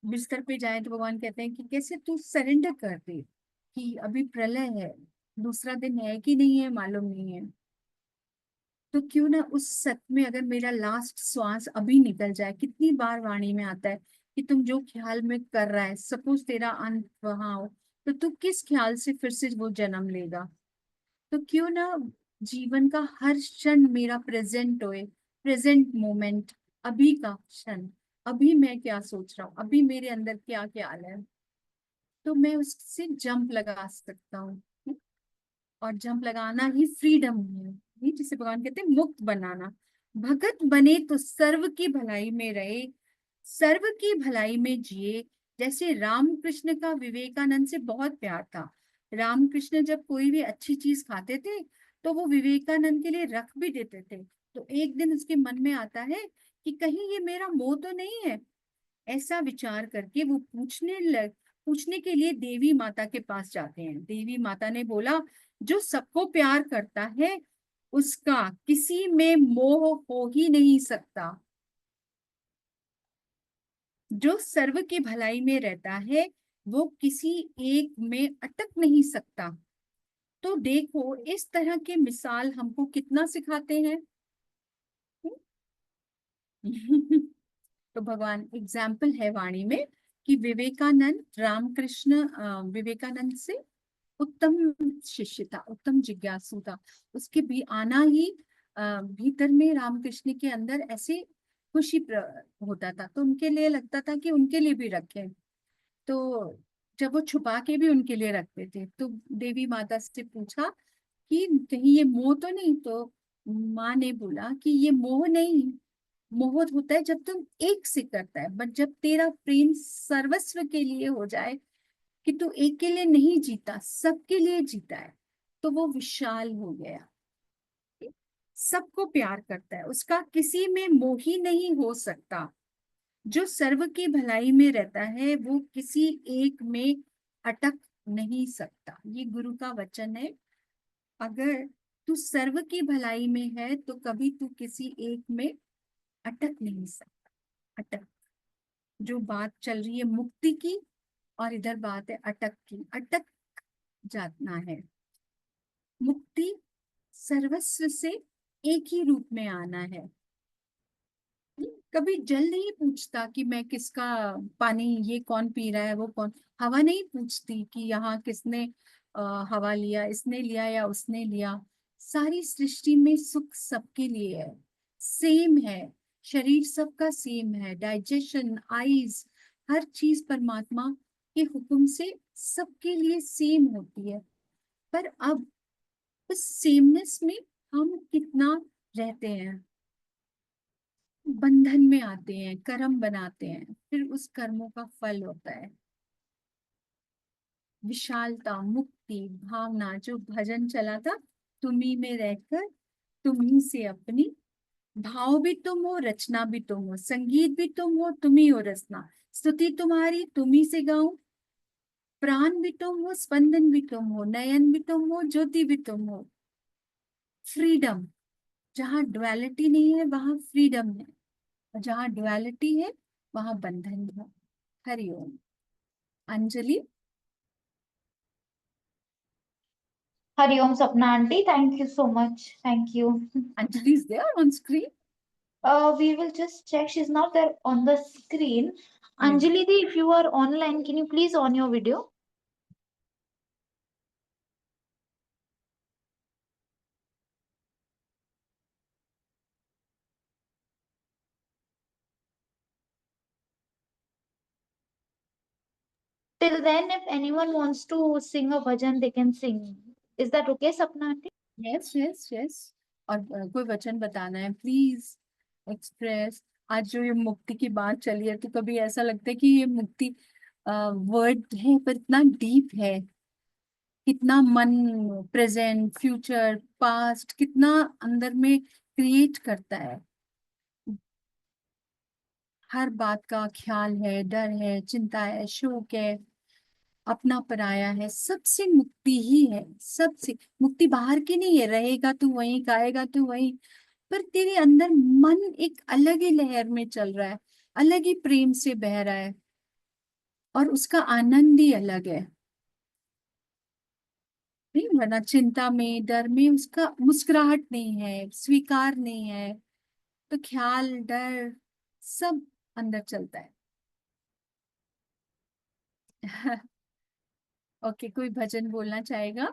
बिस्तर पे जाए तो भगवान कहते हैं कि कैसे तू सरेंडर कर दे, कि अभी प्रलय है, दूसरा दिन है कि नहीं है मालूम नहीं है, तो क्यों ना उस सत्य में अगर मेरा लास्ट श्वास अभी निकल जाए। कितनी बार वाणी में आता है कि तुम जो ख्याल में कर रहा है, सपोज तेरा अंत वहां हो, तो तू किस ख्याल से फिर से वो जन्म लेगा। तो क्यों ना जीवन का हर क्षण मेरा प्रेजेंट होए, प्रेजेंट मोमेंट, अभी का क्षण, अभी मैं क्या सोच रहा हूँ, अभी मेरे अंदर क्या ख्याल है, तो मैं उससे जंप लगा सकता हूँ। और जंप लगाना ही फ्रीडम है, ये जिसे भगवान कहते हैं मुक्त बनाना। भगत बने तो सर्व की भलाई में रहे, सर्व की भलाई में जिए। जैसे रामकृष्ण का विवेकानंद से बहुत प्यार था, रामकृष्ण जब कोई भी अच्छी चीज खाते थे तो वो विवेकानंद के लिए रख भी देते थे। तो एक दिन उसके मन में आता है कि कहीं ये मेरा मोह तो नहीं है। ऐसा विचार करके वो पूछने के लिए देवी माता के पास जाते हैं। देवी माता ने बोला, जो सबको प्यार करता है उसका किसी में मोह हो ही नहीं सकता, जो सर्व की भलाई में रहता है वो किसी एक में अटक नहीं सकता। तो देखो इस तरह के मिसाल हमको कितना सिखाते हैं। तो भगवान एग्जाम्पल है वाणी में कि विवेकानंद, रामकृष्ण विवेकानंद से उत्तम शिष्य था, उत्तम जिज्ञासु था। उसके भी आना ही भीतर में रामकृष्ण के अंदर ऐसे होता था, तो उनके लिए लगता था कि उनके लिए भी रखें। तो जब वो छुपा के भी उनके लिए रखते थे, तो देवी माता से पूछा कि कहीं ये मोह तो नहीं। तो माँ ने बोला कि ये मोह नहीं, मोह होता है जब तुम एक से करता है, बट जब तेरा प्रेम सर्वस्व के लिए हो जाए, कि तू एक के लिए नहीं जीता, सबके लिए जीता है, तो वो विशाल हो गया। सबको प्यार करता है, उसका किसी में मोह ही नहीं हो सकता। जो सर्व की भलाई में रहता है वो किसी एक में अटक नहीं सकता। ये गुरु का वचन है। अगर तू सर्व की भलाई में है तो कभी तू किसी एक में अटक नहीं सकता। अटक, जो बात चल रही है मुक्ति की, और इधर बात है अटक की। अटक जाना है, मुक्ति सर्वस्व से एक ही रूप में आना है। कभी जल नहीं पूछता कि मैं किसका पानी, ये कौन पी रहा है, वो कौन। हवा नहीं पूछती कि यहाँ किसने हवा लिया, इसने लिया या उसने लिया। सारी सृष्टि में सुख सबके लिए है, सेम है। शरीर सबका सेम है, डाइजेशन, आईज, हर चीज परमात्मा के हुक्म से सबके लिए सेम होती है। पर अब उस सेमनेस में हम कितना रहते हैं, बंधन में आते हैं, कर्म बनाते हैं, फिर उस कर्मों का फल होता है विशालता, मुक्ति, भावना। जो भजन चला था, तुम्ही में रहकर तुम्ही से अपनी, भाव भी तुम हो, रचना भी तुम हो, संगीत भी तुम हो, तुम्ही हो रचना, स्तुति तुम्हारी तुम्ही से गाऊं, प्राण भी तुम हो, स्पंदन भी तुम हो, नयन भी तुम हो, ज्योति भी तुम हो। फ्रीडम, जहाँ डुअलिटी नहीं है वहां फ्रीडम है, और जहाँ डुअलिटी है वहां बंधन है। Hariom. Anjali. Hariom Sapna aunty, thank you so much. Thank you. Anjali is there on screen. We will just check. She's not there on the screen. Yeah. Anjali di, if you are online, can you please on your video? Till then, if anyone wants to sing a bhajan, they can sing. Is that okay, Sapna aunty? Yes, yes, yes. और कोई वचन बताना है please express. आज जो ये मुक्ति की बात चली है, तो कभी ऐसा लगता है कि ये मुक्ति वर्ड है पर इतना डीप है। कितना मन, प्रेजेंट, फ्यूचर, पास्ट, कितना अंदर में क्रिएट करता है। हर बात का ख्याल है, डर है, चिंता है, शोक है, अपना पराया है, सबसे मुक्ति ही है। सबसे मुक्ति बाहर की नहीं है, रहेगा तू वहीं, खाएगा तू वहीं, पर तेरे अंदर मन एक अलग ही लहर में चल रहा है, अलग ही प्रेम से बह रहा है, और उसका आनंद ही अलग है। नहीं, वरना चिंता में, डर में उसका मुस्कुराहट नहीं है, स्वीकार नहीं है, तो ख्याल, डर सब अंदर चलता है। ओके, कोई भजन बोलना चाहेगा?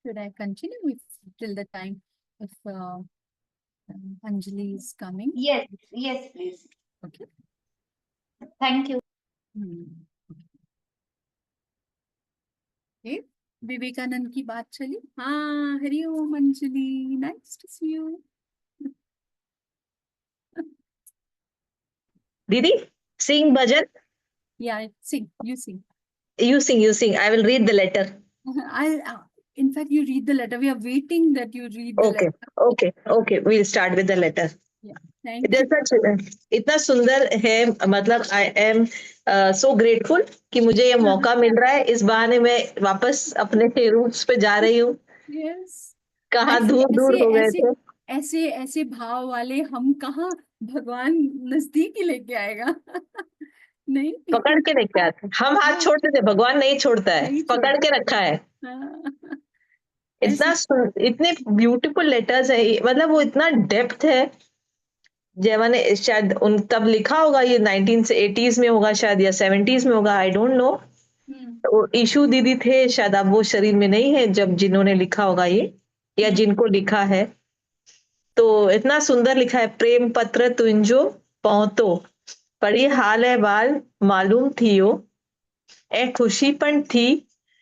Should I continue if, till the time if Anjali is coming? Yes, yes, please. Okay. Thank you. Okay. Vivekananda की बात चली। हाँ, Hari Om Anjali, nice to see you. Didi, sing bhajan. Yeah, sing, you sing. You sing, you sing. I will read the letter. In fact, you read the letter. We are waiting that you read the Okay, letter. okay, okay. We'll start with the letter. Yeah, thank you. इतना सुंदर है, मतलब I am so grateful कि मुझे ये मौका मिल रहा है। इस बहाने मैं वापस अपने रूट्स पे जा रही हूँ। Yes. कहाँ ऐसे दूर दूर ऐसे हो गए ऐसे थे। ऐसे ऐसे भाव वाले हम कहाँ, भगवान नजदीक ही लेके आएगा। नहीं, पकड़ के लेके आते, हम हाथ छोड़ते थे, भगवान नहीं छोड़ता है, नहीं पकड़ छोड़ता। के रखा है। हाँ, इतना ऐसे इतने ब्यूटीफुल लेटर्स है, मतलब वो इतना डेप्थ है। जयवा ने शायद उन तब लिखा होगा, ये 1980s में होगा शायद, या 70s में होगा, आई डोंट नो। तो ईशू दीदी थे शायद, अब वो शरीर में नहीं है जब जिन्होंने लिखा होगा ये, या जिनको लिखा है। तो इतना सुंदर लिखा है, प्रेम पत्र तुंजो पहुंतो पड़ी हाल है बाल मालूम थियो ए खुशी पण थी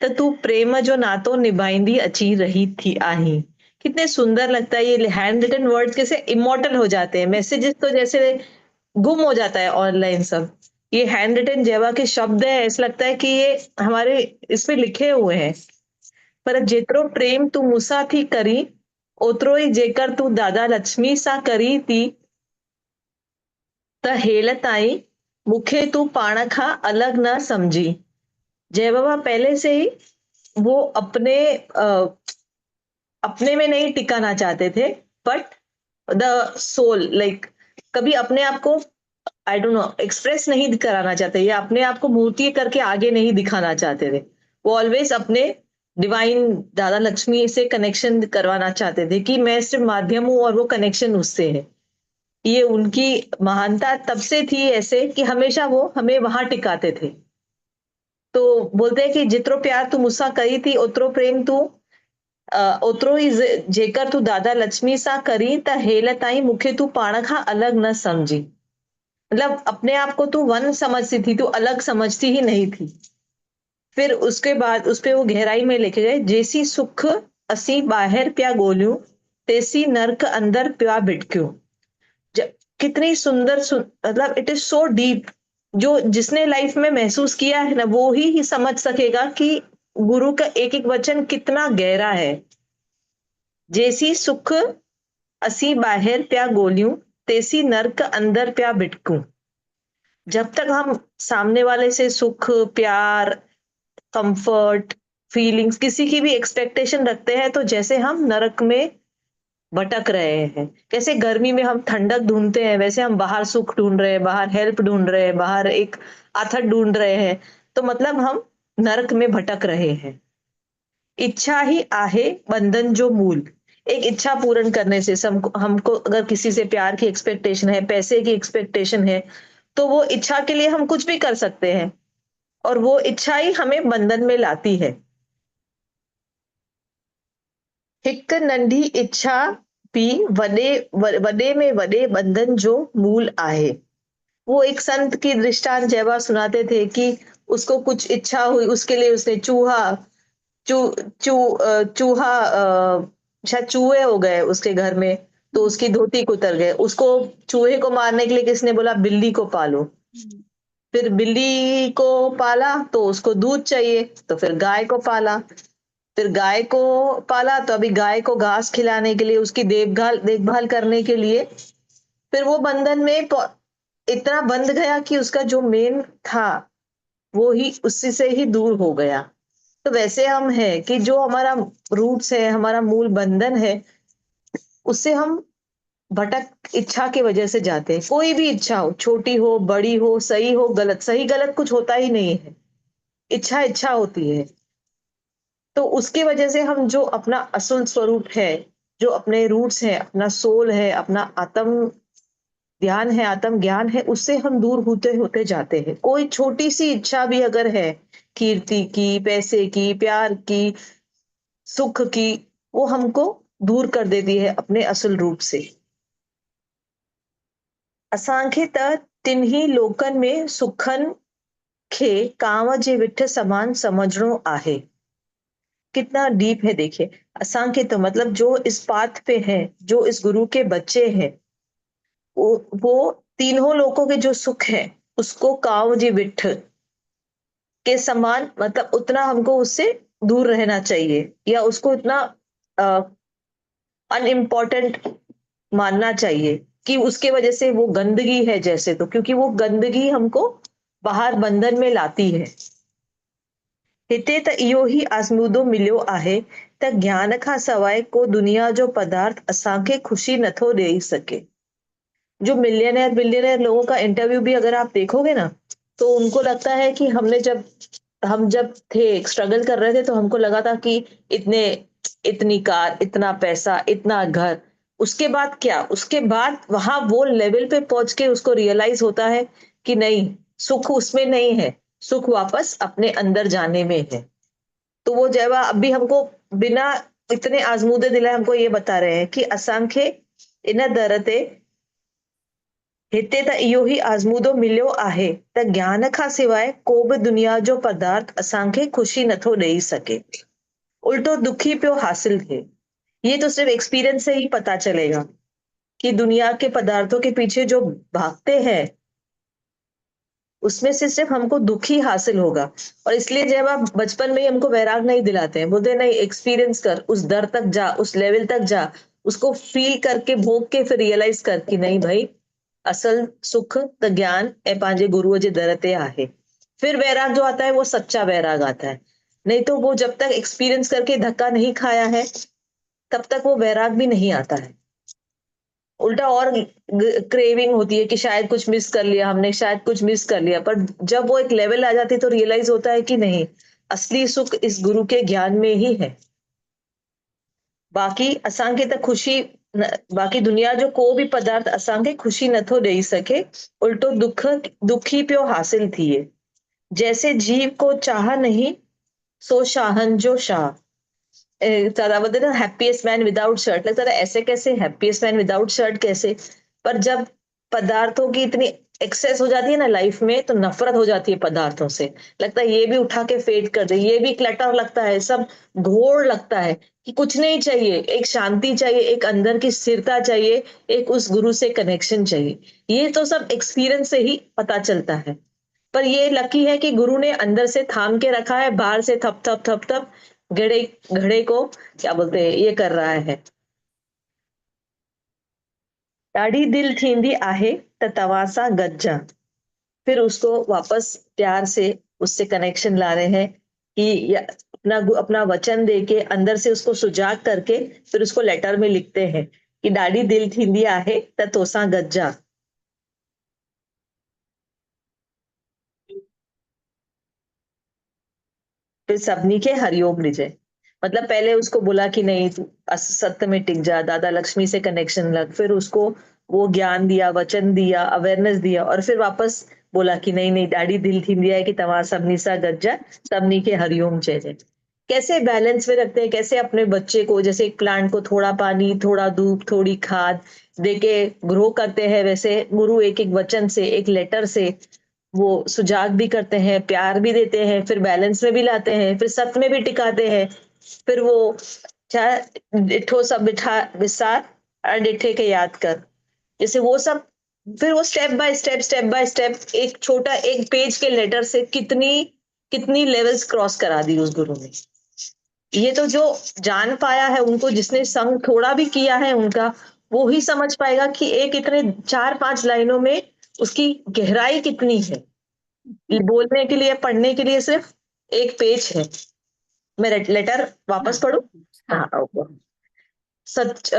तो तू प्रेम जो नातो निभाईंदी अची रही थी आही। कितने सुंदर लगता है ये हैंड रिटन वर्ड्स, कैसे इमोर्टल हो जाते हैं मैसेजेस, तो जैसे गुम हो जाता है ऑनलाइन सब। ये हैंड रिटन जेवा के शब्द है, ऐसा लगता है कि ये हमारे इसमें लिखे हुए हैं। पर जेतिरो प्रेम तू मूंसां थी करी ओतिरो ई जेकर तू दादा लक्ष्मी सां करी थी त हेल ताईं मूंखे तू पाण खां अलग न समझी। जय बाबा पहले से ही वो अपने में नहीं टिकाना चाहते थे, बट द सोल लाइक कभी अपने आप को आई डोंट नो एक्सप्रेस नहीं कराना चाहते, या अपने आप को मूर्ति करके आगे नहीं दिखाना चाहते थे। वो ऑलवेज अपने डिवाइन दादा लक्ष्मी से कनेक्शन करवाना चाहते थे कि मैं सिर्फ माध्यम हूं और वो कनेक्शन उससे है। ये उनकी महानता तब से थी ऐसे कि हमेशा वो हमें वहां टिकाते थे। तो बोलते हैं कि जितरो प्यार तू मुझसा करी थी ओतरो प्रेम तू ओतिरो ई जेकर तू दादा लक्ष्मी सां करी त हेल ताईं मूंखे तू पाण खां अलग न समझी। मतलब अपने आप को तू वन समझती थी, तू अलग समझती ही नहीं थी। फिर उसके बाद उस पे वो गहराई में लिखे गए, जैसी सुख असी बाहर प्या गोलियूं तेसी नर्क अंदर प्या भिटक्यूं। कितनी सुंदर मतलब इट इज सो डीप। जो जिसने लाइफ में महसूस किया है ना, वो ही समझ सकेगा कि गुरु का एक एक वचन कितना गहरा है। जैसी सुख असी बाहर प्या गोलियूं तेसी नर्क अंदर प्या भिटकूं। जब तक हम सामने वाले से सुख प्यार कंफर्ट फीलिंग्स किसी की भी एक्सपेक्टेशन रखते हैं, तो जैसे हम नरक में भटक रहे हैं। कैसे गर्मी में हम ठंडक ढूंढते हैं, वैसे हम बाहर सुख ढूंढ रहे हैं, बाहर हेल्प ढूंढ रहे हैं, बाहर एक आथत ढूंढ रहे हैं। तो मतलब हम नरक में भटक रहे हैं। इच्छा ही आहे बंधन जो मूल। एक इच्छा पूर्ण करने से हमको अगर किसी से प्यार की एक्सपेक्टेशन है, पैसे की एक्सपेक्टेशन है, तो वो इच्छा के लिए हम कुछ भी कर सकते हैं, और वो इच्छा ही हमें बंधन में लाती है। हिक नंढी इच्छा भी वडे में वडे बंधन जो मूल आहे। वो एक संत की दृष्टांत जयवा सुनाते थे कि उसको कुछ इच्छा हुई, उसके लिए उसने चू, चूहा शायद चूहे हो गए उसके घर में, तो उसकी धोती कुतर गए। उसको चूहे को मारने के लिए किसने बोला, बिल्ली को पालो। फिर बिल्ली को पाला तो उसको दूध चाहिए, तो फिर गाय को पाला। फिर गाय को पाला तो अभी गाय को घास खिलाने के लिए, उसकी देखभाल करने के लिए फिर वो बंधन में इतना बंध गया कि उसका जो मेन था वो ही उससे से ही दूर हो गया। तो वैसे हम है कि जो हमारा रूट्स है, हमारा मूल बंधन है, उससे हम भटक इच्छा की वजह से जाते हैं। कोई भी इच्छा हो, छोटी हो बड़ी हो, सही हो गलत, सही गलत कुछ होता ही नहीं है, इच्छा इच्छा होती है। तो उसकी वजह से हम जो अपना असल स्वरूप है, जो अपने रूट्स है, अपना सोल है, अपना आत्म ध्यान है, आत्म ज्ञान है, उससे हम दूर होते होते जाते हैं। कोई छोटी सी इच्छा भी अगर है, कीर्ति की, पैसे की, प्यार की, सुख की, वो हमको दूर कर देती है अपने असल रूप से। असांखे त टिन्ही लोकन में सुखन खे कांव जे विठ समान समझणो आहे। कितना डीप है देखिए। असांखे तो मतलब जो इस पाथ पे है, जो इस गुरु के बच्चे हैं, वो तीनों लोगों के जो सुख है उसको कांव जी विठ के समान, मतलब उतना हमको उससे दूर रहना चाहिए, या उसको इतना अनइम्पोर्टेंट मानना चाहिए कि उसके वजह से वो गंदगी है जैसे, तो क्योंकि वो गंदगी हमको बाहर बंधन में लाती है। हिते त इहो ही आज़मूदो मिलियो आहे त ज्ञान खां सवाइ को दुनिया जो पदार्थ असांखे खुशी नथो ॾेई सके। जो मिलियनेयर बिलियनेयर लोगों का इंटरव्यू भी अगर आप देखोगे ना, तो उनको लगता है कि हम जब थे स्ट्रगल कर रहे थे, तो हमको लगा था कि इतनी कार, इतना पैसा, इतना घर। उसके बाद क्या, उसके बाद वहां वो लेवल पे पहुंच के उसको रियलाइज होता है कि नहीं, सुख उसमें नहीं है, सुख वापस अपने अंदर जाने में है। तो वो जब अभी हमको बिना इतने आजमूदे दिलाए हमको ये बता रहे हैं कि असांखे इन दर ते हिते त इहो ई आज़मूदो मिलियो आहे त ज्ञान खां सवाइ को बि दुनिया जो पदार्थ असांखे ख़ुशी नथो ॾेई सके, उल्टो दुखी पियो हासिल थिए। ये तो सिर्फ एक्सपीरियंस से ही पता चलेगा कि दुनिया के पदार्थों के पीछे जो भागते हैं उसमें से सिर्फ हमको दुख ही हासिल होगा। और इसलिए जब आप बचपन में ही हमको वैराग नहीं दिलाते हैं, बोलते हैं, नहीं एक्सपीरियंस कर, उस दर तक जा, उस लेवल तक जा, उसको फील करके भोग के फिर रियलाइज कर कि नहीं भाई असल सुख त ज्ञान ऐं पंहिंजे गुरुअ जे दर ते आहे। फिर वैराग जो आता है वो सच्चा वैराग आता है। नहीं तो वो जब तक एक्सपीरियंस करके धक्का नहीं खाया है तब तक वो वैराग भी नहीं आता है। उल्टा और क्रेविंग होती है कि शायद कुछ मिस कर लिया हमने, शायद कुछ मिस कर लिया। पर जब वो एक लेवल आ जाती है तो रियलाइज होता है कि नहीं, असली सुख इस गुरु के ज्ञान में ही है। बाकी असांखे त ख़ुशी बाकी दुनिया जो को भी पदार्थ असांखे ख़ुशी नथो ॾेई सके, उल्टो दुख ही पियो हासिल थिए। जैसे जीव को चाह नहीं सो शाहन जो शाह। ज्यादा बोलते ना हैप्पीएस्ट मैन विदाउट शर्ट, लगता था ऐसे कैसे हैप्पीएस्ट मैन विदाउट शर्ट कैसे। पर जब पदार्थों की इतनी एक्सेस हो जाती है ना लाइफ में तो नफरत हो जाती है पदार्थों से। लगता है ये भी उठा के फेड कर दे, ये भी क्लटर लगता है, सब घोर लगता है कि कुछ नहीं चाहिए, एक शांति चाहिए, एक अंदर की स्थिरता चाहिए, एक उस गुरु से कनेक्शन चाहिए। ये तो सब एक्सपीरियंस से ही पता चलता है। पर ये लकी है कि गुरु ने अंदर से थाम के रखा है, बाहर से थप थप थप थप घड़े घड़े को क्या बोलते हैं ये कर रहा है। ॾाढी दिल थींदी आहे त तव्हां सां गॾिजां। फिर उसको वापस प्यार से उससे कनेक्शन ला रहे हैं कि अपना वचन दे के अंदर से उसको सुजाग करके फिर उसको लेटर में लिखते हैं कि ॾाढी दिल थींदी आहे त तोसां गॾिजां। फिर सबनी के हरिओम ॾिजे। मतलब पहले उसको बोला कि नहीं तू सत्य में टिक जा, दादा लक्ष्मी से कनेक्शन लग, फिर उसको वो ज्ञान दिया, वचन दिया, अवेयरनेस दिया, और फिर वापस बोला कि नहीं नहीं ॾाढी दिल थींदी आहे कि तव्हां सभिनी सां गॾिजां, सभिनी खे हरिओम चइजे। कैसे बैलेंस में रखते हैं, कैसे अपने बच्चे को, जैसे एक प्लांट को थोड़ा पानी, थोड़ा धूप, थोड़ी खाद देके ग्रो करते हैं, वैसे गुरु एक एक वचन से, एक लेटर से वो सुजाग भी करते हैं, प्यार भी देते हैं, फिर बैलेंस में भी लाते हैं, फिर सत्य में भी टिकाते हैं। फिर वो क्या, डिठो सब बिठा विसार और डिठे के याद कर, जैसे वो सब। फिर वो स्टेप बाय स्टेप एक छोटा एक पेज के लेटर से कितनी कितनी लेवल्स क्रॉस करा दी उस गुरु ने। ये तो जो जान पाया है, उनको जिसने संग थोड़ा भी किया है उनका, वो ही समझ पाएगा कि एक इतने 4-5 लाइनों में उसकी गहराई कितनी है। बोलने के लिए, पढ़ने के लिए सिर्फ एक पेज है। मैं लेटर वापस हाँ पढ़ू। हाँ हाँ, सच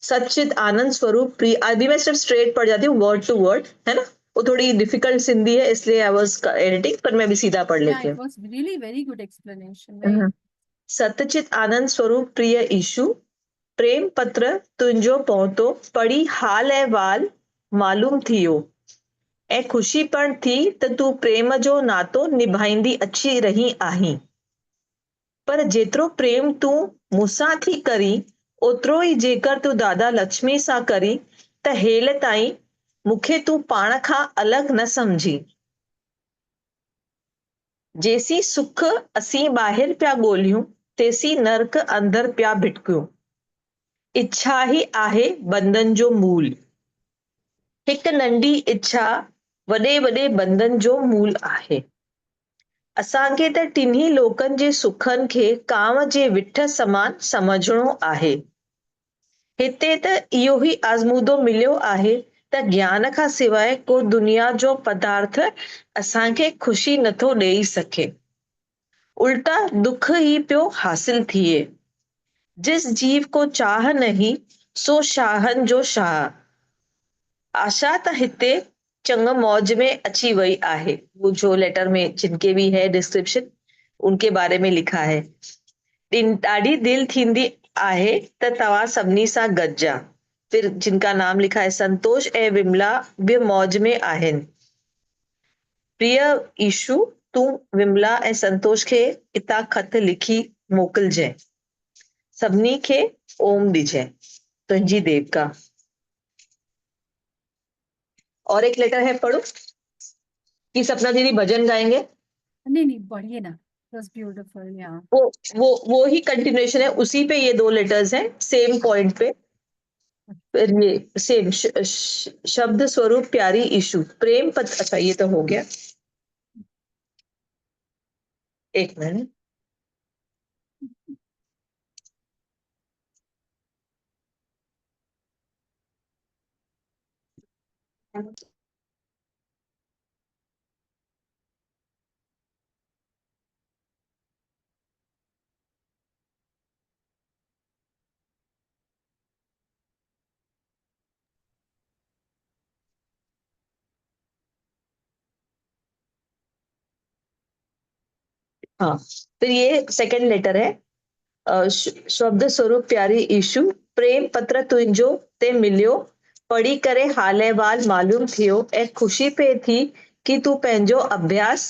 सच्चित आनंद स्वरूप प्रिय। अभी मैं सिर्फ स्ट्रेट पढ़ जाती हूँ वर्ड टू वर्ड, है ना। वो थोड़ी डिफिकल्ट सिंधी है इसलिए आई वाज एडिटिंग, पर मैं भी सीधा पढ़ yeah लेती it हूँ। was really very good explanation, very सतचित आनंद स्वरूप प्रिय ईशु, प्रेम पत्र तुंहिंजो पहुतो, पढ़ी हाल अहवाल मालूम थियो, ऐं ख़ुशी पण थी त तूं प्रेम जो नातो निभाईंदी अची रही आहीं। पर जेतिरो प्रेम तूं मूंसां थी करी, ओतिरो ई जेकर तूं दादा लक्ष्मी सां करी त हेल ताईं मूंखे तूं पाण खां अलॻि न समझी। जेसी सुख असीं ॿाहिरि पिया ॻोल्हियूं, तेसी नर्क अंदरि पिया भिटकियूं। इच्छा ही आहे बंधन जो मूल। हिकु नंढी इच्छा वॾे वॾे बंधन जो मूल आहे। असांखे त टिन्ही लोकनि जे सुखनि खे कांव जे विठ समान समझणो आहे। हिते त इहो ई आज़मूदो मिलियो आहे त ज्ञान खां सवाइ को दुनिया जो पदार्थ असांखे ख़ुशी नथो ॾेई सके, उल्टा दुख ही पियो हासिल थिए। जिस जीव को चाह नहीं सो शाहन जो शाह। आशा त हिते चंग मौज में अची वई आहे। वो जो लेटर में जिनके भी है डिस्क्रिप्शन उनके बारे में लिखा है। ॾाढी दिल थींदी आहे त तव्हां सभिनी सां गॾिजां। फिर जिनका नाम लिखा है संतोष ऐं विमला भी मौज में आहिनि। प्रिय ईशू, तूं विमला ऐं संतोष खे इतां खत लिखी मोकिलिजांइ। सभिनी खे ओम ॾिजांइ। तुंहिंजी देविका। और एक लेटर है, पढ़ो कि सपना दीदी भजन गाएंगे। नहीं बढ़िए ना, was beautiful, yeah. वो ही कंटिन्यूएशन है, उसी पे ये 2 लेटर्स हैं, सेम पॉइंट पे। फिर ये सेम शब्द स्वरूप प्यारी ईशु, प्रेम पत्र। अच्छा ये तो हो गया, एक मिनट। हाँ, फिर ये सेकंड लेटर है। शब्द स्वरूप प्यारी ईशु, प्रेम पत्र तुंहिंजो ते मिलियो, पढ़ी करे हाल अहिवाल मालूम थियो ऐं ख़ुशी पे थी कि तू पंहिंजो अभ्यास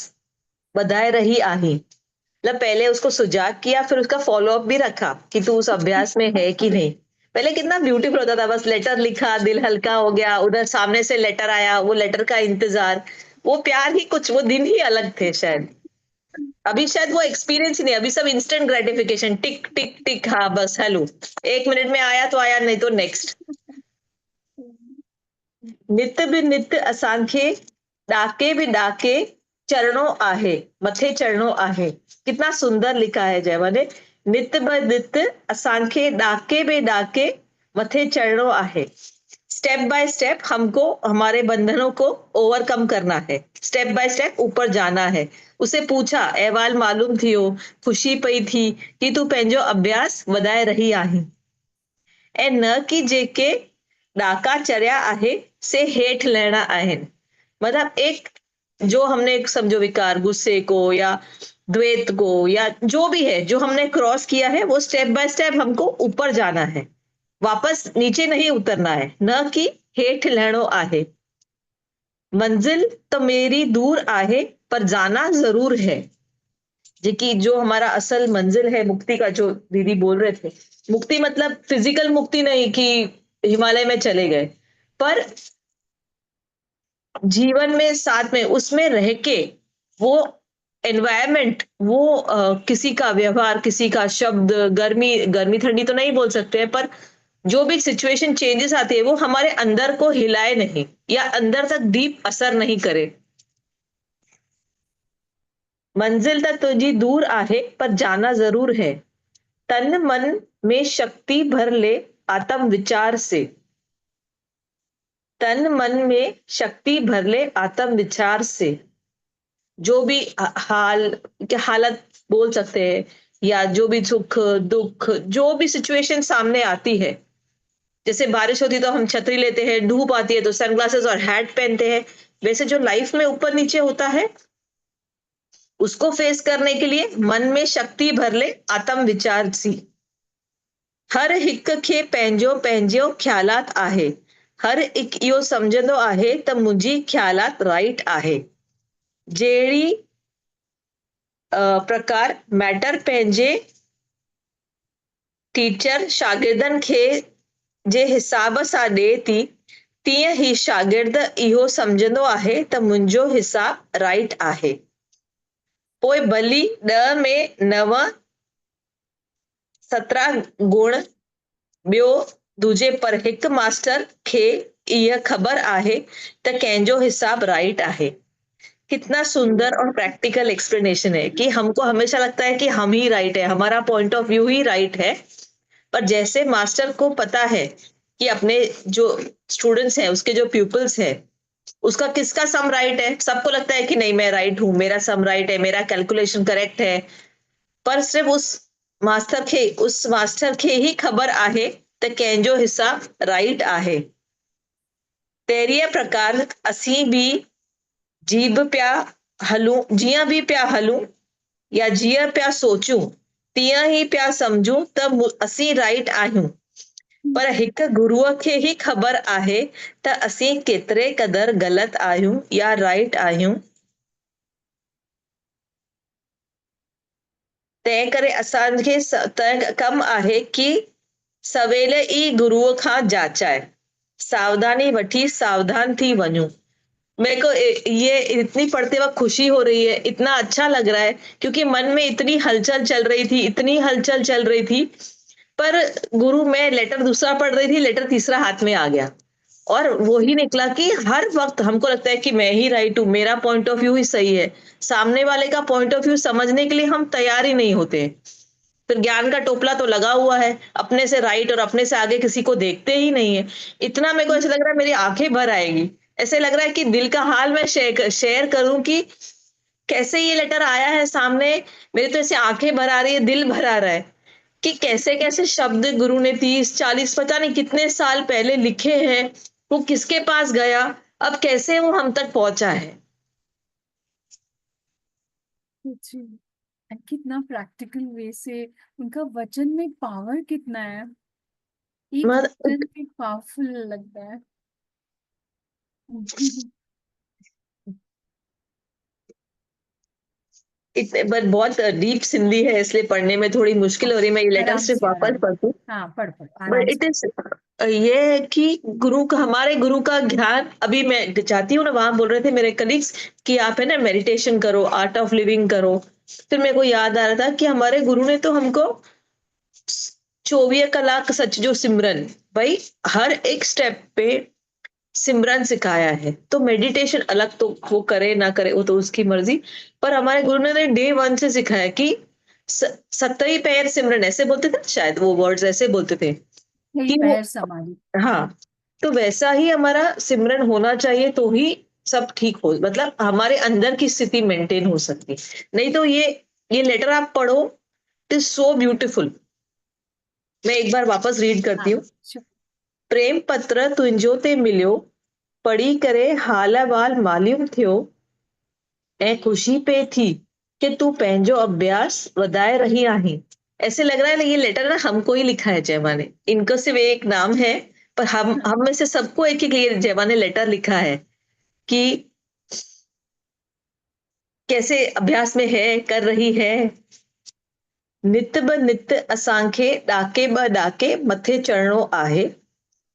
वधाए रही आहीं। मतलब पहले उसको सुजाग किया, फिर उसका फॉलो अप भी रखा कि तू उस अभ्यास में है कि नहीं। पहले कितना ब्यूटीफुल होता था, बस लेटर लिखा, दिल हल्का हो गया, उधर सामने से लेटर आया, वो लेटर का इंतजार, वो प्यार ही कुछ, वो दिन ही अलग थे शायद। अभी शायद वो एक्सपीरियंस ही नहीं, अभी सब इंस्टेंट ग्रेटिफिकेशन, टिक टिक टिक, हाँ बस हेलो, 1 मिनट में आया तो आया, नहीं तो नेक्स्ट। नित बि नित असांखे डाके बि डाके चरणो आहे, मथे चढ़णो आहे। कितना सुंदर लिखा है जय, माने नित ब नित असांखे डाके बि डाके मथे चढ़णो आहे। स्टेप बाय स्टेप हमको हमारे बंधनों को ओवरकम करना है, स्टेप बाय स्टेप ऊपर जाना है। उसे पूछा, अहवाल मालूम थियो, ख़ुशी पई थी कि तू पंहिंजो अभ्यास वधाए रही आहीं, ऐं न कि जेके ॾाका चढ़िया आहे से हेठि लहणा आहिनि। मतलब एक जो हमने समझो विकार, गुस्से को या द्वेत को या जो भी है जो हमने क्रॉस किया है, वो स्टेप बाय स्टेप हमको ऊपर जाना है, वापस नीचे नहीं उतरना है, न कि हेठि लहणो आहे। मंजिल तो मेरी दूर आहे पर जाना जरूर है। जेकी जो हमारा असल मंजिल है मुक्ति का, जो दीदी बोल रहे थे, मुक्ति मतलब फिजिकल मुक्ति नहीं कि हिमालय में चले गए, पर जीवन में साथ में उसमें रह के वो एनवायरमेंट, वो किसी का व्यवहार, किसी का शब्द, गर्मी गर्मी ठंडी तो नहीं बोल सकते हैं, पर जो भी सिचुएशन चेंजेस आती है वो हमारे अंदर को हिलाए नहीं या अंदर तक डीप असर नहीं करे। मंजिल तक तुझी दूर आहे पर जाना जरूर है। तन मन में शक्ति भर ले आत्म विचार से। तन मन में शक्ति भर ले आत्म विचार से। जो भी हालत बोल सकते हैं, या जो भी सुख दुख, जो भी सिचुएशन सामने आती है, जैसे बारिश होती है तो हम छतरी लेते हैं, धूप आती है तो सनग्लासेस और हैट पहनते हैं, वैसे जो लाइफ में ऊपर नीचे होता है उसको फेस करने के लिए मन में शक्ति भर ले आत्म विचार सी। हर हिक खे पंहिंजो पंहिंजो ख्यालात आहे। हर हिकु इहो सम्झंदो आहे त मुंहिंजी ख्यालात राइट आहे। जहिड़ी प्रकार मैटर पंहिंजे टीचर शागिर्दनि खे जे हिसाब सां ॾिए थी, तीअं ई शागिर्द इहो सम्झंदो आहे त मुंहिंजो हिसाब राइट आहे। पोइ भली 10 में 9 17 गुण ॿियो दूजे, पर हिकु मास्टर खे इहा ख़बर आहे त कंहिंजो हिसाब राइट आहे। कितना सुंदर और प्रैक्टिकल एक्सप्लेनेशन है कि हमको हमेशा लगता है कि हम ही राइट है, हमारा point of view he right है, पर जैसे मास्टर को पता है कि अपने जो स्टूडेंट्स हैं, उसके जो प्यूपल्स हैं, उसका किसका सम राइट है, सबको लगता है कि नहीं मैं राइट हूं, मेरा सम राइट है, मेरा कैलकुलेशन करेक्ट है, पर सिर्फ उस मास्टर खे ही ख़बर आहे त कंहिंजो हिसाब राइट आहे। तहिड़ीअ प्रकार असीं बि जीअं पिया हलूं या जीअं पिया सोचूं, तीअं ई पिया सम्झूं त असीं राइट आहियूं, पर हिकु गुरूअ खे ही ख़बर आहे त असीं केतिरे क़दर ग़लति आहियूं या राइट आहियूं। तंहिं करे असांखे कम आहे कि सवेल ई गुरुअ खां जाचाए सावधानी वठी सावधान थी वञूं। मेरे को ये इतनी पढ़ते वक्त खुशी हो रही है, इतना अच्छा लग रहा है, क्योंकि मन में इतनी हलचल चल रही थी, इतनी हलचल चल रही थी, पर गुरु में लेटर दूसरा पढ़ रही थी, लेटर तीसरा हाथ में आ गया और वो ही निकला कि हर वक्त हमको लगता है कि मैं ही राइट हूँ, मेरा पॉइंट ऑफ व्यू ही सही है। सामने वाले का पॉइंट ऑफ व्यू समझने के लिए हम तैयार ही नहीं होते। फिर ज्ञान का टोपला तो लगा हुआ है, अपने से राइट और अपने से आगे किसी को देखते ही नहीं है। इतना मेरे को ऐसा लग रहा है मेरी आंखें भर आएगी। ऐसे लग रहा है कि दिल का हाल मैं शेयर करूं कि कैसे ये लेटर आया है सामने। मेरी तो ऐसे आंखें भर आ रही है, दिल भर आ रहा है कि कैसे कैसे शब्द गुरु ने 30-40 पता नहीं कितने साल पहले लिखे हैं, वो किसके पास गया, अब कैसे वो हम तक पहुंचा है। जी, और कितना प्रैक्टिकल वे से उनका वचन में पावर कितना है, एक मतलब वचन भी पावरफुल लगता है। बट बहुत डीप सिंधी है, इसलिए पढ़ने में थोड़ी मुश्किल हो रही है। मैं ये लेटर आराम सिर्फ से वापस आराम से, पढ़ती हूँ। हाँ पढ़ आराम बट से। इट इज ये है कि गुरु का, हमारे गुरु का ज्ञान, अभी मैं चाहती हूँ ना, वहां बोल रहे थे मेरे कलीग्स कि आप है ना मेडिटेशन करो, आर्ट ऑफ लिविंग करो। फिर मेरे को याद आ रहा था कि हमारे गुरु ने तो हमको 24 कलाक सच जो सिमरन, भाई हर एक स्टेप पे सिमरन सिखाया है। तो मेडिटेशन अलग, तो वो करे ना करे वो तो उसकी मर्जी, पर हमारे गुरु ने डे वन से सिखाया कि 27 पैर सिमरन, ऐसे बोलते थे ना, शायद वो वर्ड्स ऐसे बोलते थे यही कि वो, पैर समाधि। हाँ, तो वैसा ही हमारा सिमरन होना चाहिए, तो ही सब ठीक हो, मतलब हमारे अंदर की स्थिति मेंटेन हो सकती। नहीं तो ये लेटर आप पढ़ो, इट इज सो ब्यूटीफुल। मैं एक बार वापस रीड करती हूँ। अच्छा, प्रेम पत्र तुंहिंजो ते मिलियो, पढ़ी करे हाल अहवाल मालूम थियो, ऐं खुशी पे थी कि तू पंहिंजो अभ्यास वधाए रही आहीं। ऐसे लग रहा है ना ये लेटर ना हमको ही लिखा है जयमा ने, इनको सिर्फ एक नाम है, पर हम में से सबको एक एक ये जयमा ने लेटर लिखा है कि कैसे अभ्यास में है, कर रही है। नित ब नित असांखे ॾाके ब ॾाके मथे चढ़णो आहे,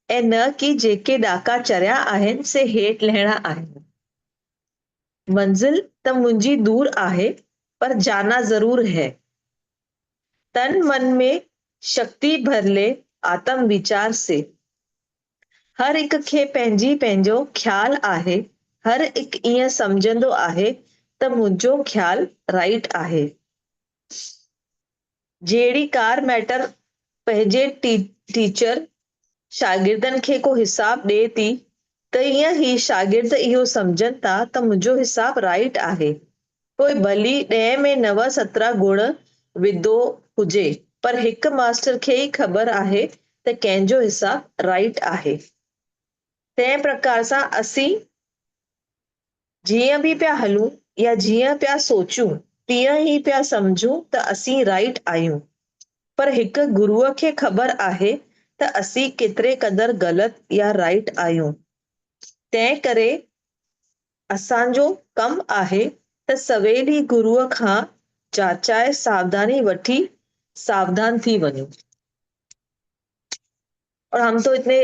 ऐं न कि जेके ॾाका चढ़िया आहिनि से हेठि लहिणा आहिनि। मंजिल त मुंहिंजी दूर आहे, पर जाना जरूर है। तन मन में शक्ति भर ले आत्म विचार से, हर हिक खे पंहिंजी पंहिंजो ख़्याल आहे, हर हिक ईअं सम्झंदो आहे त मुंहिंजो ख़्याल राइट आहे। जहिड़ी कार मैटर पंहिंजे टीचर शागिर्दनि खे को हिसाब ॾिए थी, त ईअं ई शागिर्द इहो सम्झनि था त मुंहिंजो हिसाब राइट आहे। पोइ भली 10 में 9-17 गुण विधो हुजे, पर हिकु मास्टर खे ई ख़बर आहे त कंहिंजो हिसाब राइट आहे। तंहिं प्रकार सां असीं जीअं बि पिया हलूं या जीअं पिया सोचूं, तीअं ई पिया सम्झूं त असीं राइट आहियूं, पर हिकु गुरूअ खे ख़बर आहे त असीं केतिरे क़दर ग़लति या राइट आहियूं। तंहिं करे असांजो कमु आहे त सवेल ई गुरूअ खां जाचाए सावधानी वठी सावधान थी वञूं। और हम तो इतने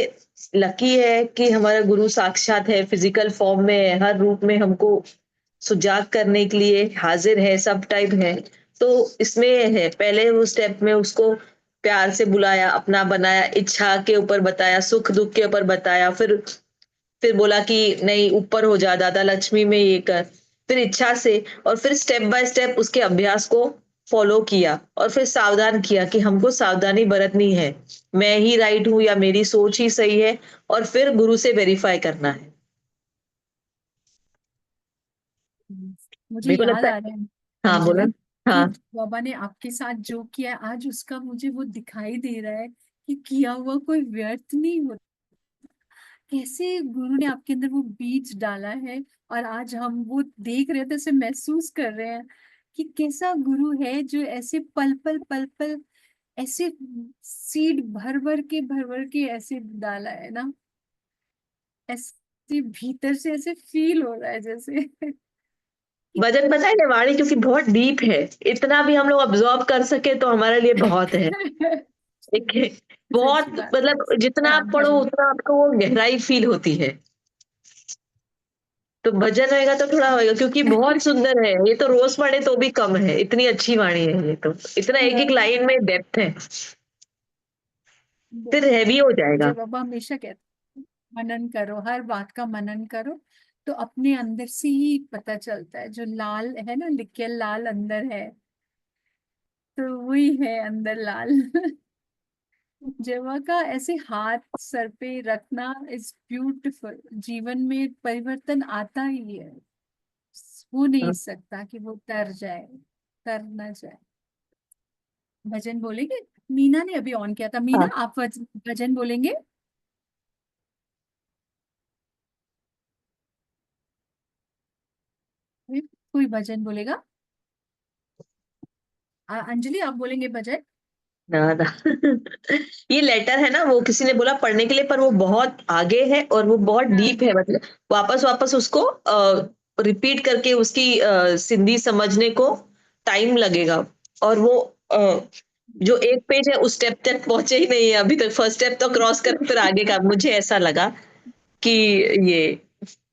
लकी है कि हमारा गुरु साक्षात है, फिजिकल फॉर्म में है, हर रूप में हमको सुजाग करने के लिए हाजिर है, सब टाइप है। तो इसमें है, पहले वो स्टेप में उसको प्यार से बुलाया, अपना बनाया, इच्छा के ऊपर बताया, सुख दुख के ऊपर बताया, फिर बोला कि नहीं ऊपर हो जा, दादा लक्ष्मी में ये कर, फिर इच्छा से, और फिर स्टेप बाय स्टेप उसके अभ्यास को फॉलो किया, और फिर सावधान किया कि हमको सावधानी बरतनी है, मैं ही राइट हूं या मेरी सोच ही सही है, और फिर गुरु से वेरीफाई करना है। मुझे मेरे को याद लगता आ है, रहा है हाँ बोला, अंजुमन कि हाँ बाबा ने आपके साथ जो किया है, आज उसका मुझे वो दिखाई दे रहा है कि किया हुआ कोई व्यर्थ नहीं होता। कैसे गुरु ने आपके अंदर वो बीज डाला है और आज हम वो देख रहे थे, उसे महसूस कर रहे हैं कि कैसा गुरु है जो ऐसे पल पल ऐसे सीड भर भर के ऐसे डाला है ना, ऐसे भीतर से ऐसे फील हो रहा है जैसे भजन पता है वाणी क्योंकि बहुत डीप है, इतना भी हम लोग अब्सॉर्ब कर सके तो हमारे लिए बहुत है। ठीक है, बहुत सच्ची बात है। मतलब जितना हाँ, आप पढ़ो भजन। उतना आपको वो गहराई फील होती है। तो भजन होएगा तो थोड़ा होएगा क्योंकि बहुत सुंदर है ये, तो रोज पढ़े तो भी कम है, इतनी अच्छी वाणी है ये, तो इतना एक एक हाँ, लाइन में डेप्थ है, फिर बहुत। हैवी हो जाएगा। जय बाबा हमेशा कहते हैं, मनन करो, हर बात का मनन करो, तो अपने अंदर से ही पता चलता है। जो लाल है ना, लिखियल लाल अंदर है, तो वही है अंदर लाल। जवा का ऐसे हाथ सर पे रखना इज ब्यूटीफुल। जीवन में परिवर्तन आता ही है, हो नहीं सकता कि वो तर जाए, तर ना जाए। भजन बोलेंगे? मीना ने अभी ऑन किया था। मीना, हाँ, आप भजन बोलेंगे? कोई भजन बोलेगा? अंजलि, आप बोलेंगे भजन? ना ना। ये लेटर है ना, वो किसी ने बोला पढ़ने के लिए, पर वो बहुत आगे है और वो बहुत हाँ, डीप है, मतलब वापस वापस उसको रिपीट करके उसकी सिंधी समझने को टाइम लगेगा। और वो जो एक पेज है उस स्टेप तक पहुंचे ही नहीं है अभी तक, फर्स्ट स्टेप तो क्रॉस कर फिर आगे का, मुझे ऐसा लगा कि ये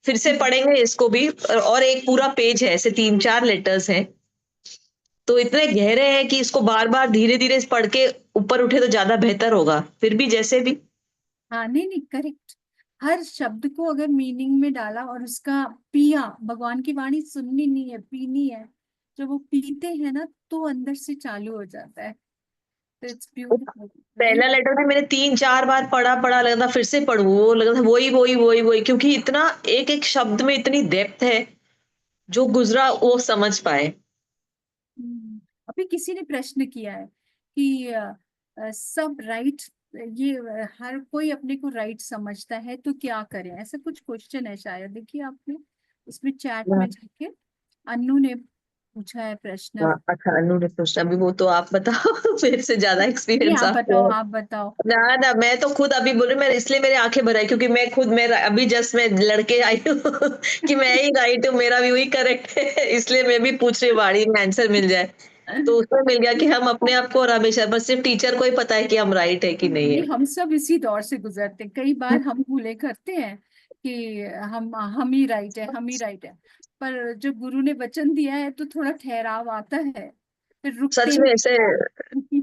फिर से पढ़ेंगे इसको भी। और एक पूरा पेज है, ऐसे 3-4 लेटर्स हैं, तो इतने गहरे हैं कि इसको बार बार धीरे धीरे पढ़ के ऊपर उठे तो ज्यादा बेहतर होगा, फिर भी जैसे भी। हाँ, नहीं नहीं, करेक्ट। हर शब्द को अगर मीनिंग में डाला और उसका पिया, भगवान की वाणी सुननी नहीं है, पीनी है। जब वो पीते हैं ना, तो अंदर से चालू हो जाता है। तो इट्स ब्यूटीफुल, पहला राइट। लेटर भी मैंने 3-4 बार पढ़ा पढ़ा लगा था, फिर से पढ़ू, वो लगा था वही वही वही वही, क्योंकि इतना एक एक शब्द में इतनी डेप्थ है, जो गुजरा वो समझ पाए। अभी किसी ने प्रश्न किया है कि सब राइट, ये हर कोई अपने को राइट समझता है, तो क्या करें? ऐसा कुछ क्वेश्चन है शायद, देखिए आपने इसमें चैट में जाके, अन्नू ने पूछा है प्रश्न। हाँ, अच्छा अनु ने पूछा, अभी वो तो आप बताओ। मेरे से ज्यादा नहीं, एक्सपीरियंस आप आपको बताओ, है। आप बताओ। ना ना, मैं तो खुद अभी बोल रही हूँ, मैं इसलिए मेरे आंखें भर आई क्योंकि मैं खुद, मेरा अभी जस्ट मैं लड़के आई हूँ कि मैं ही राइट हूँ, मेरा भी वही करेक्ट है, इसलिए मैं भी पूछ रही हूँ वाणी में आंसर मिल जाए। तो उसमें मिल गया कि हम अपने आप को, और हमेशा बस सिर्फ टीचर को ही पता है कि हम राइट है कि नहीं है। नहीं, हम सब इसी दौर से गुजरते हैं। कई बार हम भूले करते हैं कि हम ही राइट है, हम ही राइट है। पर जो गुरु ने वचन दिया है, तो थोड़ा ठहराव आता है, फिर रुकते सच में ऐसे, नहीं।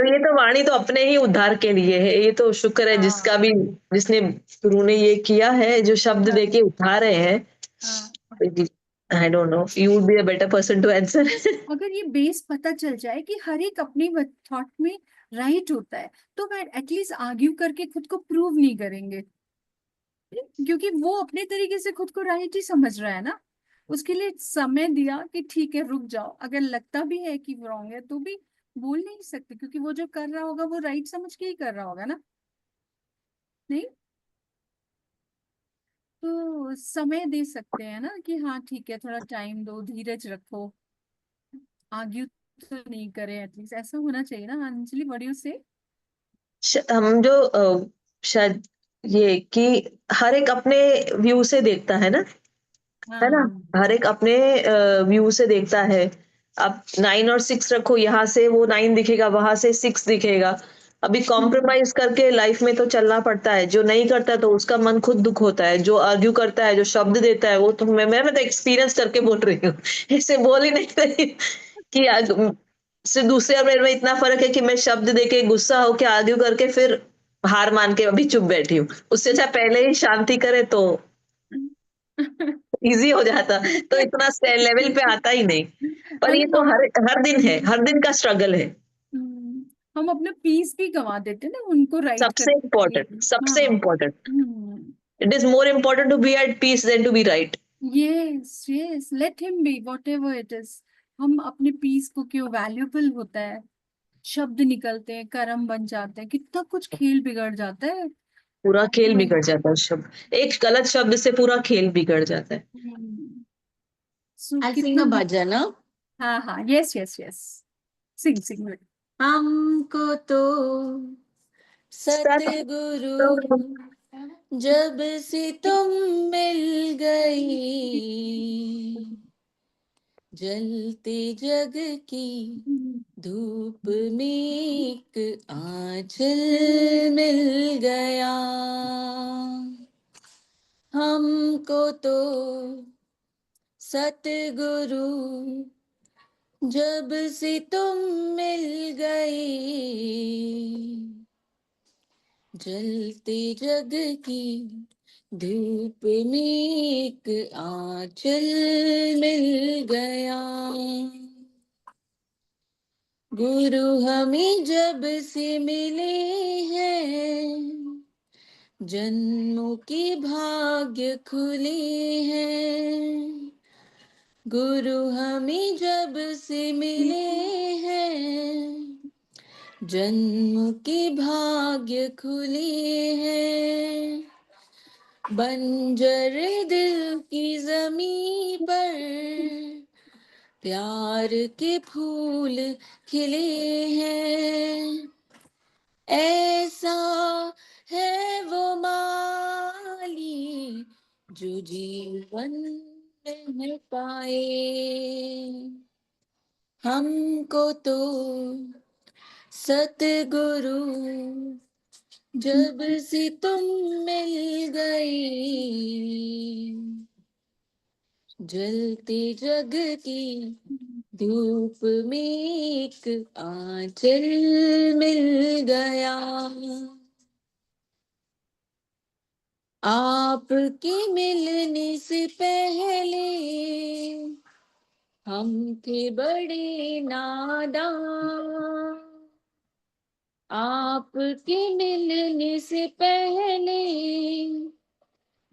ये तो वाणी तो अपने ही उद्धार के लिए है, ये तो शुक्र है जिसका हाँ, भी, जिसने, गुरु ने ये किया है, जो शब्द हाँ, देके उठा रहे हैं। हाँ। I don't know, you would be a better person to answer. अगर ये बेस पता चल जाए कि हर एक अपने थॉट में राइट होता है, तो मैं एटलीस्ट आर्ग्यू करके खुद को प्रूव नहीं करेंगे, क्योंकि वो अपने तरीके से खुद को राइट ही समझ रहा है ना। उसके लिए समय दिया कि ठीक है, रुक जाओ, अगर लगता भी है कि रॉन्ग है, तो भी बोल नहीं सकते, क्योंकि वो जो कर रहा होगा वो राइट समझ के ही कर रहा होगा ना। नहीं, तो समय दे सकते हैं ना कि हाँ ठीक है, थोड़ा टाइम दो, धीरज रखो, आर्ग्यू तो नहीं करें, एटलीस्ट ऐसा होना चाहिए ना। अंजलि, व्हाट डू यू से? हम जो शायद ये कि हर एक अपने व्यू से देखता है ना, हाँ, हर एक अपने व्यू से देखता है। आप 9 और 6 रखो, यहाँ से वो 9 दिखेगा, वहां से 6 दिखेगा। अभी कॉम्प्रोमाइज करके लाइफ में तो चलना पड़ता है, जो नहीं करता तो उसका मन खुद दुख होता है, जो आर्ग्यू करता है, जो शब्द देता है, वो तो मैं तो एक्सपीरियंस करके बोल रही हूँ। ऐसे बोल ही नहीं रही कि सिर्फ दूसरे और मेरे में इतना फर्क है कि मैं शब्द देके गुस्सा होके आर्ग्यू करके फिर हार मान के अभी चुप बैठी हूँ, उससे अच्छा पहले ही शांति करे तो इजी हो जाता, तो इतना लेवल पे आता ही नहीं। पर अरे ये तो हर हर दिन है, हर दिन का स्ट्रगल है। हम अपना पीस भी गंवा देते हैं ना उनको राइट सबसे करने के इम्पोर्टेंट, लिए। सबसे हाँ। Important, hmm. It is more important to be at peace than to be right. Yes, yes, let him be whatever it is. हम अपने पीस को, क्यों वैल्यूबल होता है, शब्द निकलते हैं, कर्म बन जाते हैं, कितना कुछ खेल बिगड़ जाता है। पूरा खेल तो बिगड़ जाता है, शब्द, एक गलत शब्द से पूरा खेल बिगड़ जाता है। I'll sing कितना a bhajan, huh? हाँ, हाँ, यस, यस, यस। सिंग, सिंग। हमको तो सत सतगुरु जब से तुम मिल गई, जलते जग की धूप में एक आंचल मिल गया हमको तो सतगुरु जब से तुम मिल गए जलते जग की धूप में एक आंचल मिल गया गुरु हमें जब से मिले हैं जन्मों के भाग्य खुले हैं गुरु हमें जब से मिले हैं जन्म के भाग्य खुले हैं बंजर दिल की जमीन पर प्यार के फूल खिले हैं ऐसा है वो माली जो जीवन में पाए हमको तो सतगुरु जब से तुम मिल गए जलते जग की धूप में एक आंचल मिल गया आपके मिलने से पहले हम थे बड़े नादान आपके मिलने से पहले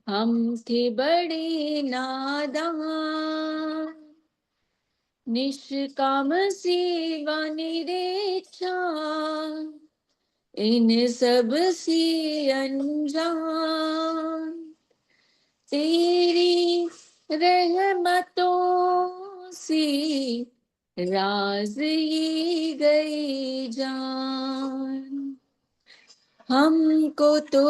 हम थे बड़े नादान निष्काम सेवा निरेच्छा इन सब से अनजान तेरी रहमतों से राज ये गई जान हमको तो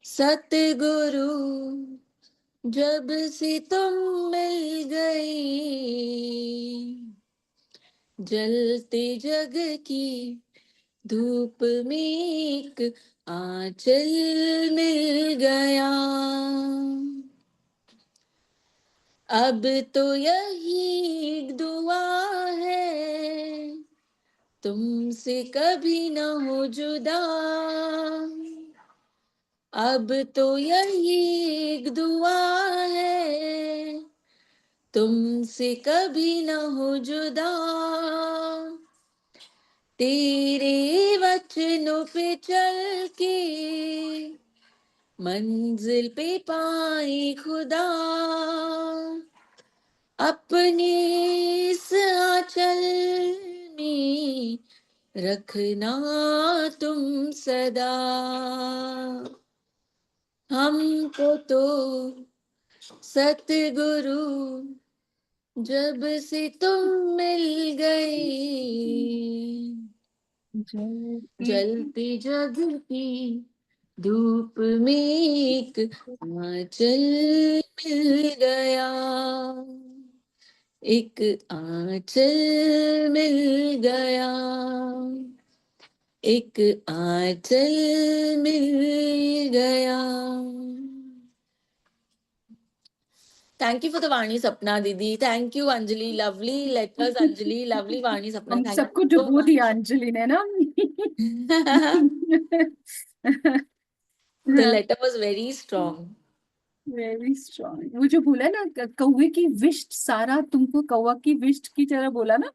सतगुरु जब से तुम मिल गए जलते जग की धूप में एक आंचल मिल गया अब तो यही एक दुआ है तुमसे कभी न हो जुदा अब तो यही एक दुआ है तुमसे कभी न हो जुदा तेरे वचनों पे चल के मंजिल पे पाए खुदा अपने इस आंचल में रखना तुम सदा हमको तो सतगुरु जब से तुम मिल गए जलते जग की धूप में एक आंचल मिल गया एक आंचल मिल गया एक आंचल मिल गया Thank you for the Vani Sapna Didi. Thank you Anjali. Lovely letters Anjali. Lovely Vani Sapna. हम Thank सबको you so डुबो much. दिया अंजलि ने ना The letter was very strong. Very strong वो जो बोला ना कौवे की विष्ट सारा तुमको कौवा की विष्ट की तरह बोला ना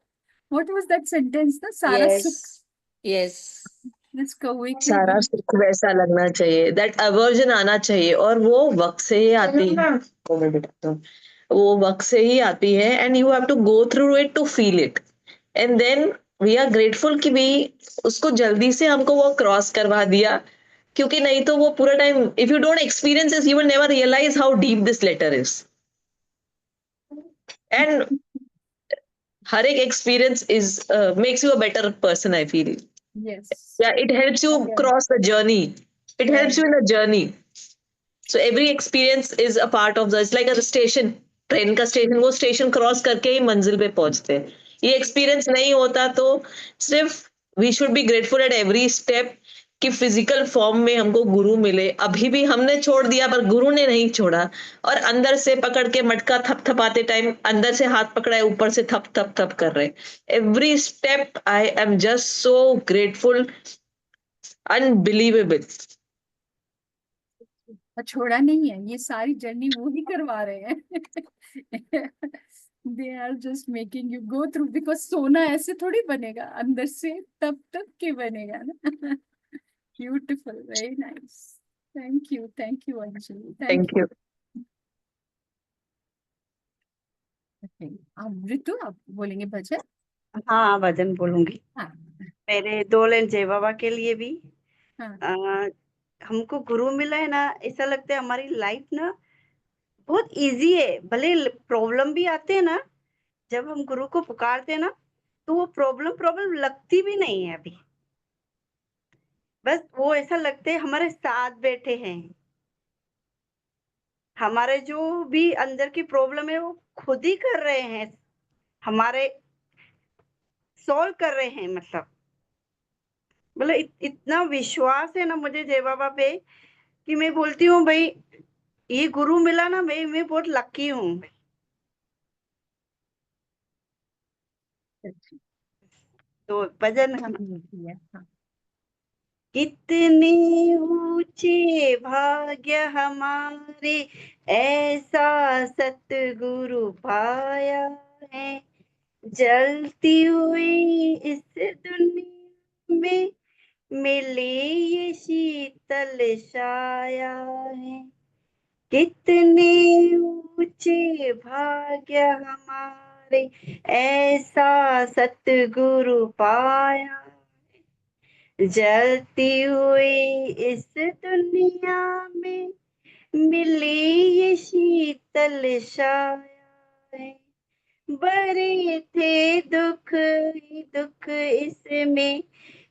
व्हाट वाज दैट सेंटेंस ना सारा सुख Yes. इस कौवे की सारा सुख वैसा लगना चाहिए दैट अवर्जन आना चाहिए और वो वक्त से ही आती है वो मैं बताता हूँ वो वक्त से ही आती है and you have to go through it to feel it and then we are grateful कि भी उसको जल्दी से हमको वो क्रॉस करवा दिया क्योंकि नहीं तो वो पूरा time if you don't experience this you will never realise how deep this letter is and हर एक experience is makes you a better person I feel yes Yeah, it helps you cross the journey. It helps you in the journey. So every experience is a part of the, it's like a station. Train का station, वो station cross करके ही मंजिल पे पहुंचते हैं। ये experience नहीं होता तो सिर्फ we should be grateful at every step कि फिजिकल फॉर्म में हमको गुरु मिले। अभी भी हमने छोड़ दिया पर गुरु ने नहीं छोड़ा, और अंदर से पकड़ के मटका थपथपाते टाइम अंदर से हाथ पकड़ा है, ऊपर से थप थप थप कर रहे। Every step I am just so grateful, unbelievable. और छोड़ा नहीं है, ये सारी जर्नी वो ही करवा रहे हैं। They are just making you go through, because सोना ऐसे थोड़ी बनेगा, अंदर से तब तक के बनेगा ना। Beautiful, very nice. Thank you Anjali, thank thank you. You. आप ऋतु, आप बोलेंगे भजन? हाँ, भजन बोलूंगी। हाँ मेरे 2 लाइन जय बाबा के लिए भी। हाँ आ, हमको गुरु मिला है ना, ऐसा लगता है हमारी लाइफ ना बहुत इजी है। भले प्रॉब्लम भी आते हैं ना, जब हम गुरु को पुकारते हैं ना, तो वो प्रॉब्लम प्रॉब्लम लगती भी नहीं है अभी। बस वो ऐसा लगते है हमारे साथ बैठे हैं। हमारे जो भी अंदर की प्रॉब्लम है वो खुद ही कर रहे हैं, हमारे सॉल्व कर रहे हैं। मतलब इतना विश्वास है ना मुझे जय बाबा पे, कि मैं बोलती हूँ भाई, ये गुरु मिला ना, मैं बहुत लकी हूँ। तो भजन हम हाँ। कितने ऊंचे भाग्य हमारे, ऐसा सतगुरु पाया है। जलती हुई इस दुनिया में मिले ये शीतल छाया है। कितने ऊंचे भाग्य हमारे, ऐसा सतगुरु पाया। जलती हुई इस दुनिया में मिली ये शीतल छाया है। बड़े थे दुख ही दुख इसमें,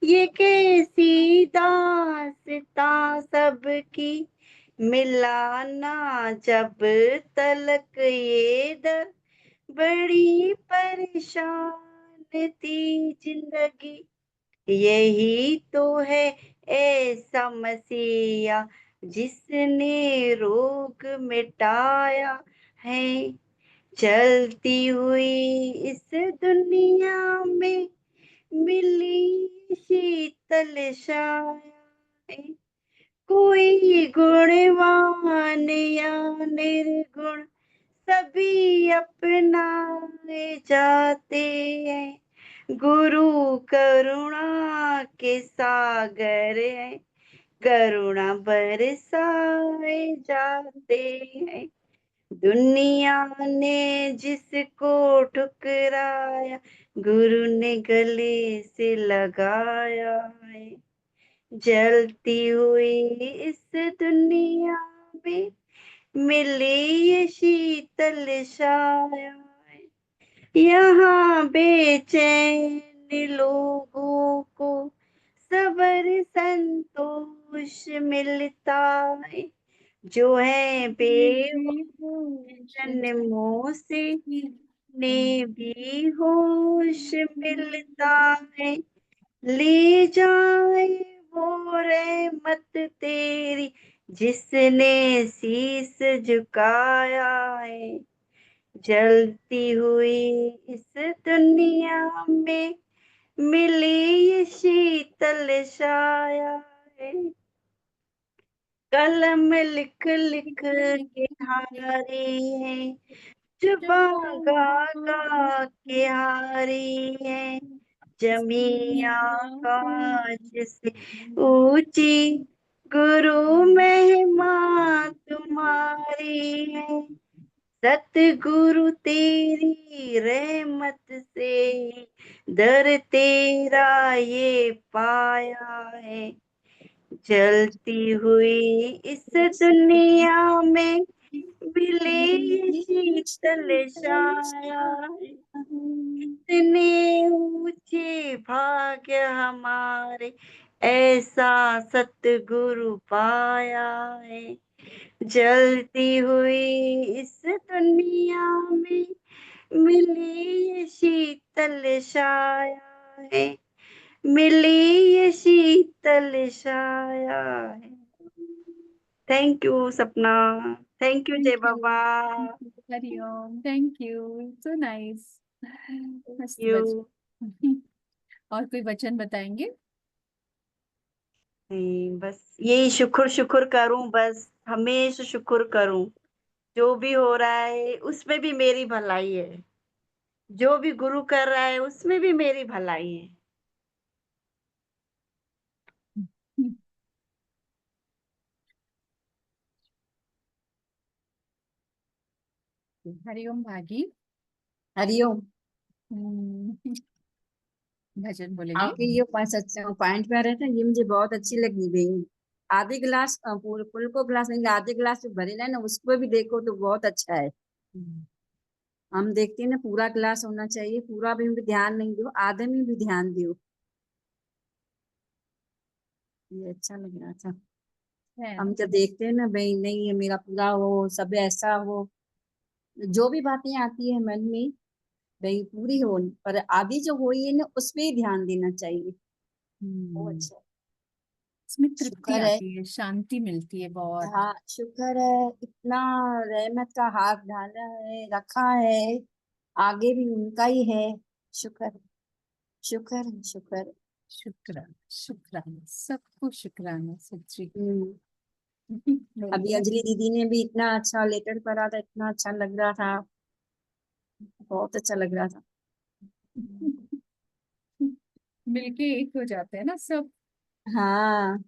ये कैसी दास्तां सबकी। मिला ना जब तलक ये दर, बड़ी परेशान थी जिंदगी। यही तो है ऐसा मसीहा, जिसने रोग मिटाया है। चलती हुई इस दुनिया में मिली शीतल छाया है। कोई गुणवान या निर्गुण, सभी अपनाए जाते हैं। गुरु करुणा के सागर हैं, करुणा बरसाए जाते हैं। दुनिया ने जिसको ठुकराया, गुरु ने गले से लगाया है। जलती हुई इस दुनिया में मिली ये शीतल छाया है। यहाँ बेचैन लोगों को सबर संतोष मिलता है। जो है बेहोश जन्मों से ने भी होश मिलता है। ले जाए वो रहमत तेरी, जिसने शीस झुकाया है। जलती हुई इस दुनिया में मिली ये शीतल छाया है। कलम लिख लिख के हारी है, जुबां गा गा के हारी है। जमी आकाश से ऊंची, गुरु महिमा तुम्हारी है। सतगुरु तेरी रहमत से दर तेरा ये पाया है। चलती हुई इस दुनिया में मिले शीतल छाया है। इतने ऊंचे भाग्य हमारे, ऐसा सतगुरु पाया है। जलती हुई इस दुनिया में मिली ये शीतल छाया है, मिली ये शीतल छाया है। थैंक यू सपना, थैंक यू जय thank you, Baba, Hariom, thank you, so nice, मस्त यू। वचन। और कोई वचन बताएंगे? नहीं, बस यही शुक्र शुक्र करूं, बस हमेशा शुक्र करूं। जो भी हो रहा है उसमें भी मेरी भलाई है, जो भी गुरु कर रहा है उसमें भी मेरी भलाई है। हरिओम भागी। हरिओम। भजन बोलेंगे। आपके ये पॉइंट पे आ रहे थे, ये मुझे बहुत अच्छी लगी गई। आधे गिलास फुल को गिलास नहीं, आधे गिलास जो भरे ना उसको भी देखो तो बहुत अच्छा है। हम देखते हैं ना पूरा गिलास होना चाहिए, पूरा भी ध्यान नहीं दो, आधे में भी ध्यान दो। ये अच्छा लग रहा था। है हम ना? जब देखते हैं ना भाई नहीं ये मेरा पूरा हो, सब ऐसा हो, जो भी बातें आती है मन में भाई पूरी हो, पर आधी जो हुई है ना उस पे ही ध्यान देना चाहिए। वो हम्म, अच्छा। इसमें तृप्ति शुक्र है। आती है, शांति मिलती है बहुत। हाँ शुक्र है, इतना रहमत का हाथ डाला है, रखा है, आगे भी उनका ही है। शुक्र, शुक्र, शुक्र। शुक्राना, शुक्राना, सबको शुक्राना, सच्ची। हम्म। अभी बोलिए। अंजलि दीदी ने भी इतना अच्छा लेटर पढ़ा था, इतना अच्छा लग रहा था, बहुत अच्छा लग रहा था। मिलके एक हो जाते हैं ना सब। हाँ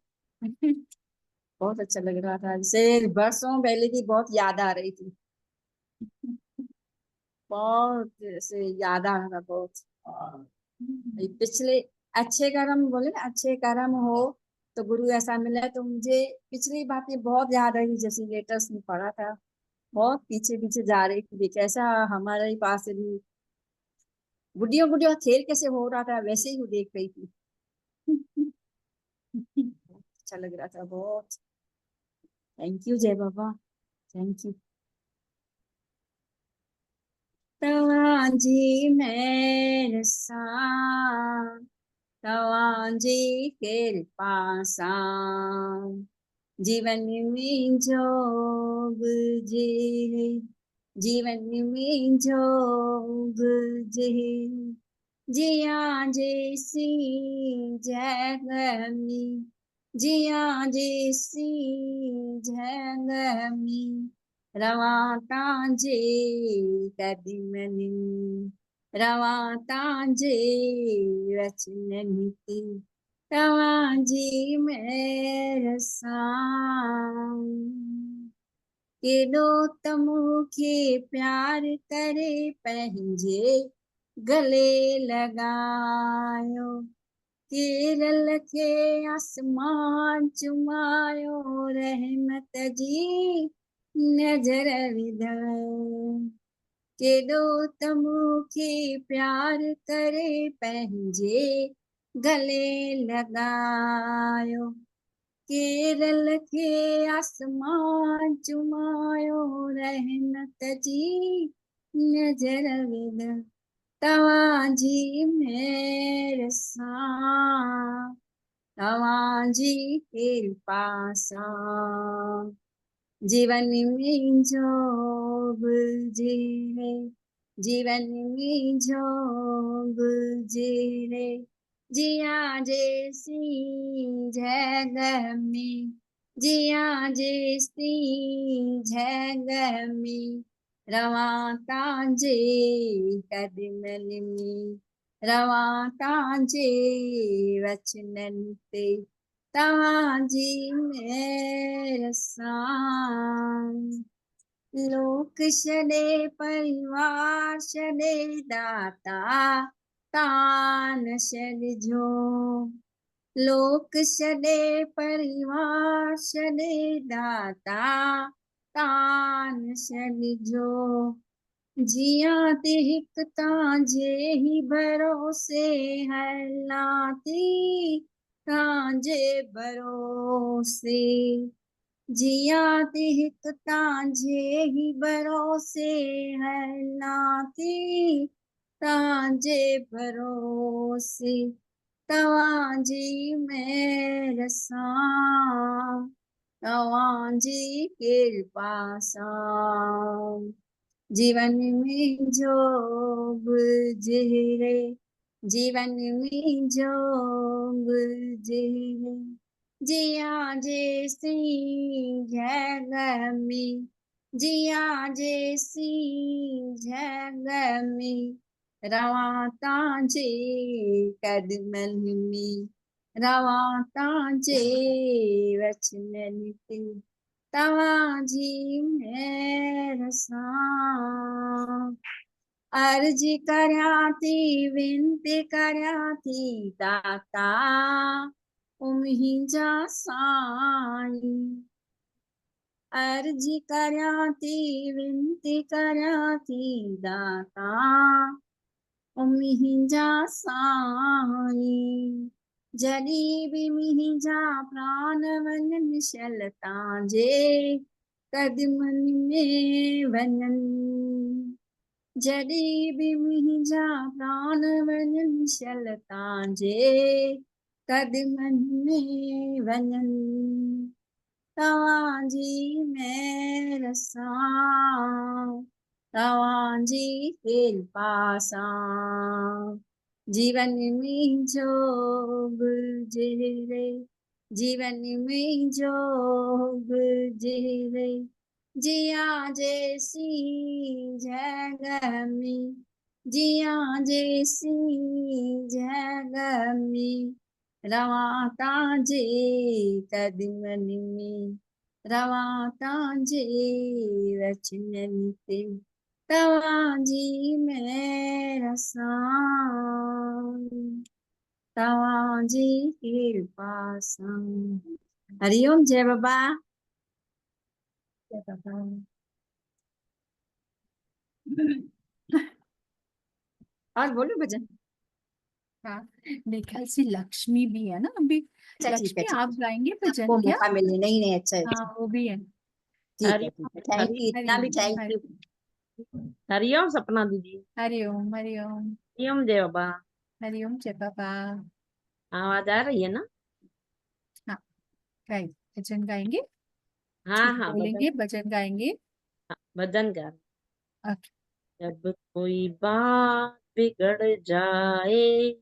बहुत अच्छा लग रहा था, जैसे बरसों पहले की बहुत याद आ रही थी, बहुत जैसे याद आ रहा था बहुत। ये पिछले अच्छे कर्म बोले ना, अच्छे कर्म हो तो गुरु ऐसा मिला, तो मुझे पिछली बातें बहुत याद आई, जैसे लेटेस्ट में पढ़ा था, बहुत पीछे पीछे जा रही थी, कैसा हमारे ही पास भी गुड्डियों गुड्डियों खेल कैसे हो रहा था वैसे ही वो देख रही थी। अच्छा लग रहा था बहुत। थैंक यू जय बाबा, थैंक यू। तवांजी मेरे सा, तवांजी कृपा सा, जीवन में जोग जे, जीवन में जोग जे, जिया जैसी जगमी, जिया जैसी जगमी, रवाता जे कदमनी, रवाता जे वचननी, तवाजी मेरे साम, के दो तमु के प्यार करे पहंजे गले लगायो, केरल के आसमान चुमायो, रहमत जी नजर विधायो, के दो तमु के प्यार करे पहंजे गले लगायो, केरल के आसमान चुमायो, रहमत जी नजर विधायो, तवाजी मेरे सा, तवाजी कृपा सा, जीवन में जोग जीरे, जीवन में जोग जीरे, जिया जैसी जगह में, जिया जैसी जगह में, रवाता जे कदमन में, रवाता जे वचनन ते, तवाजी मेरे साम, लोक शदे परिवार शदे दाता, तान शद जो, लोक शदे परिवार शदे दाता, तान शद जो, जिया ते हिकता जे ही भरोसे है लाती, तांजे भरोसे, जियाति हित तांझे ही भरोसे है नाती तांझे भरोसे तवांजी में रसा तवांजी कृपा सा जीवन में जो गुजरे जीवन में जो गुजरे जिया जैसी जगह में जिया जैसी जगह में रवाता जे कदमन में रवाता जे वचनन ते तवाजी मेरा सा अर्जी करयाती विनती करयाती दाता उम्हिजा साई अर्जी करयाती विनती करयाती दाता उम्हिजा साई जड़ी भी मिहिजा प्राण वन निशलता जे कदमन में वनन जड़ी भी मिहिजा प्राण वन निशलता जे कदमन में वनन तवाजी में रसा तवाजी कृपा सा जीवन में जो गुजरे जीवन में जो गुजरे जिया जैसी जगह में जिया जैसी जगह में रवाता जे कदमन में रवाता जे वचनन ते तवाजी मेरा सा तवाजी कृपा सा हरिओम जय बाबा जय बाबा और बोलो भजन हाँ, मेरे ख्याल से लक्ष्मी भी है ना अभी। अच्छा ठीक है लक्ष्मी ठीक आप गाएंगे है भजन वो क्या? मौका मिले नहीं नहीं अच्छा हाँ अच्छा वो भी है। ठीक हरि है ठीक है थैंक यू इतना भी हरिओम थैंक यू हरिओम सपना दीदी। हरिओम हरिओम हरिओम जय बाबा। हरिओम जय बाबा। आवाज आ रही है ना? हाँ गाइए, भजन गाएंगे, हाँ ठीक हाँ बोलेंगे, भजन गाएंगे। भजन कर। ओके। जब कोई बात बिगड़ जाए,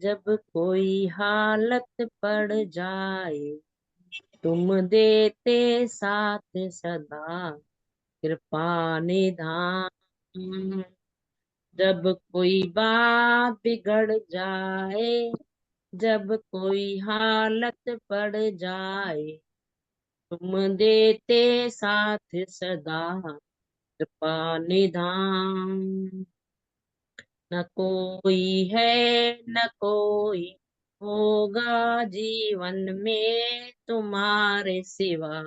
जब कोई हालत पड़ जाए, तुम देते साथ सदा कृपा निधान। जब कोई बात बिगड़ जाए, जब कोई हालत पड़ जाए, तुम देते साथ सदा कृपा निधान। न कोई है न कोई होगा जीवन में तुम्हारे सिवा,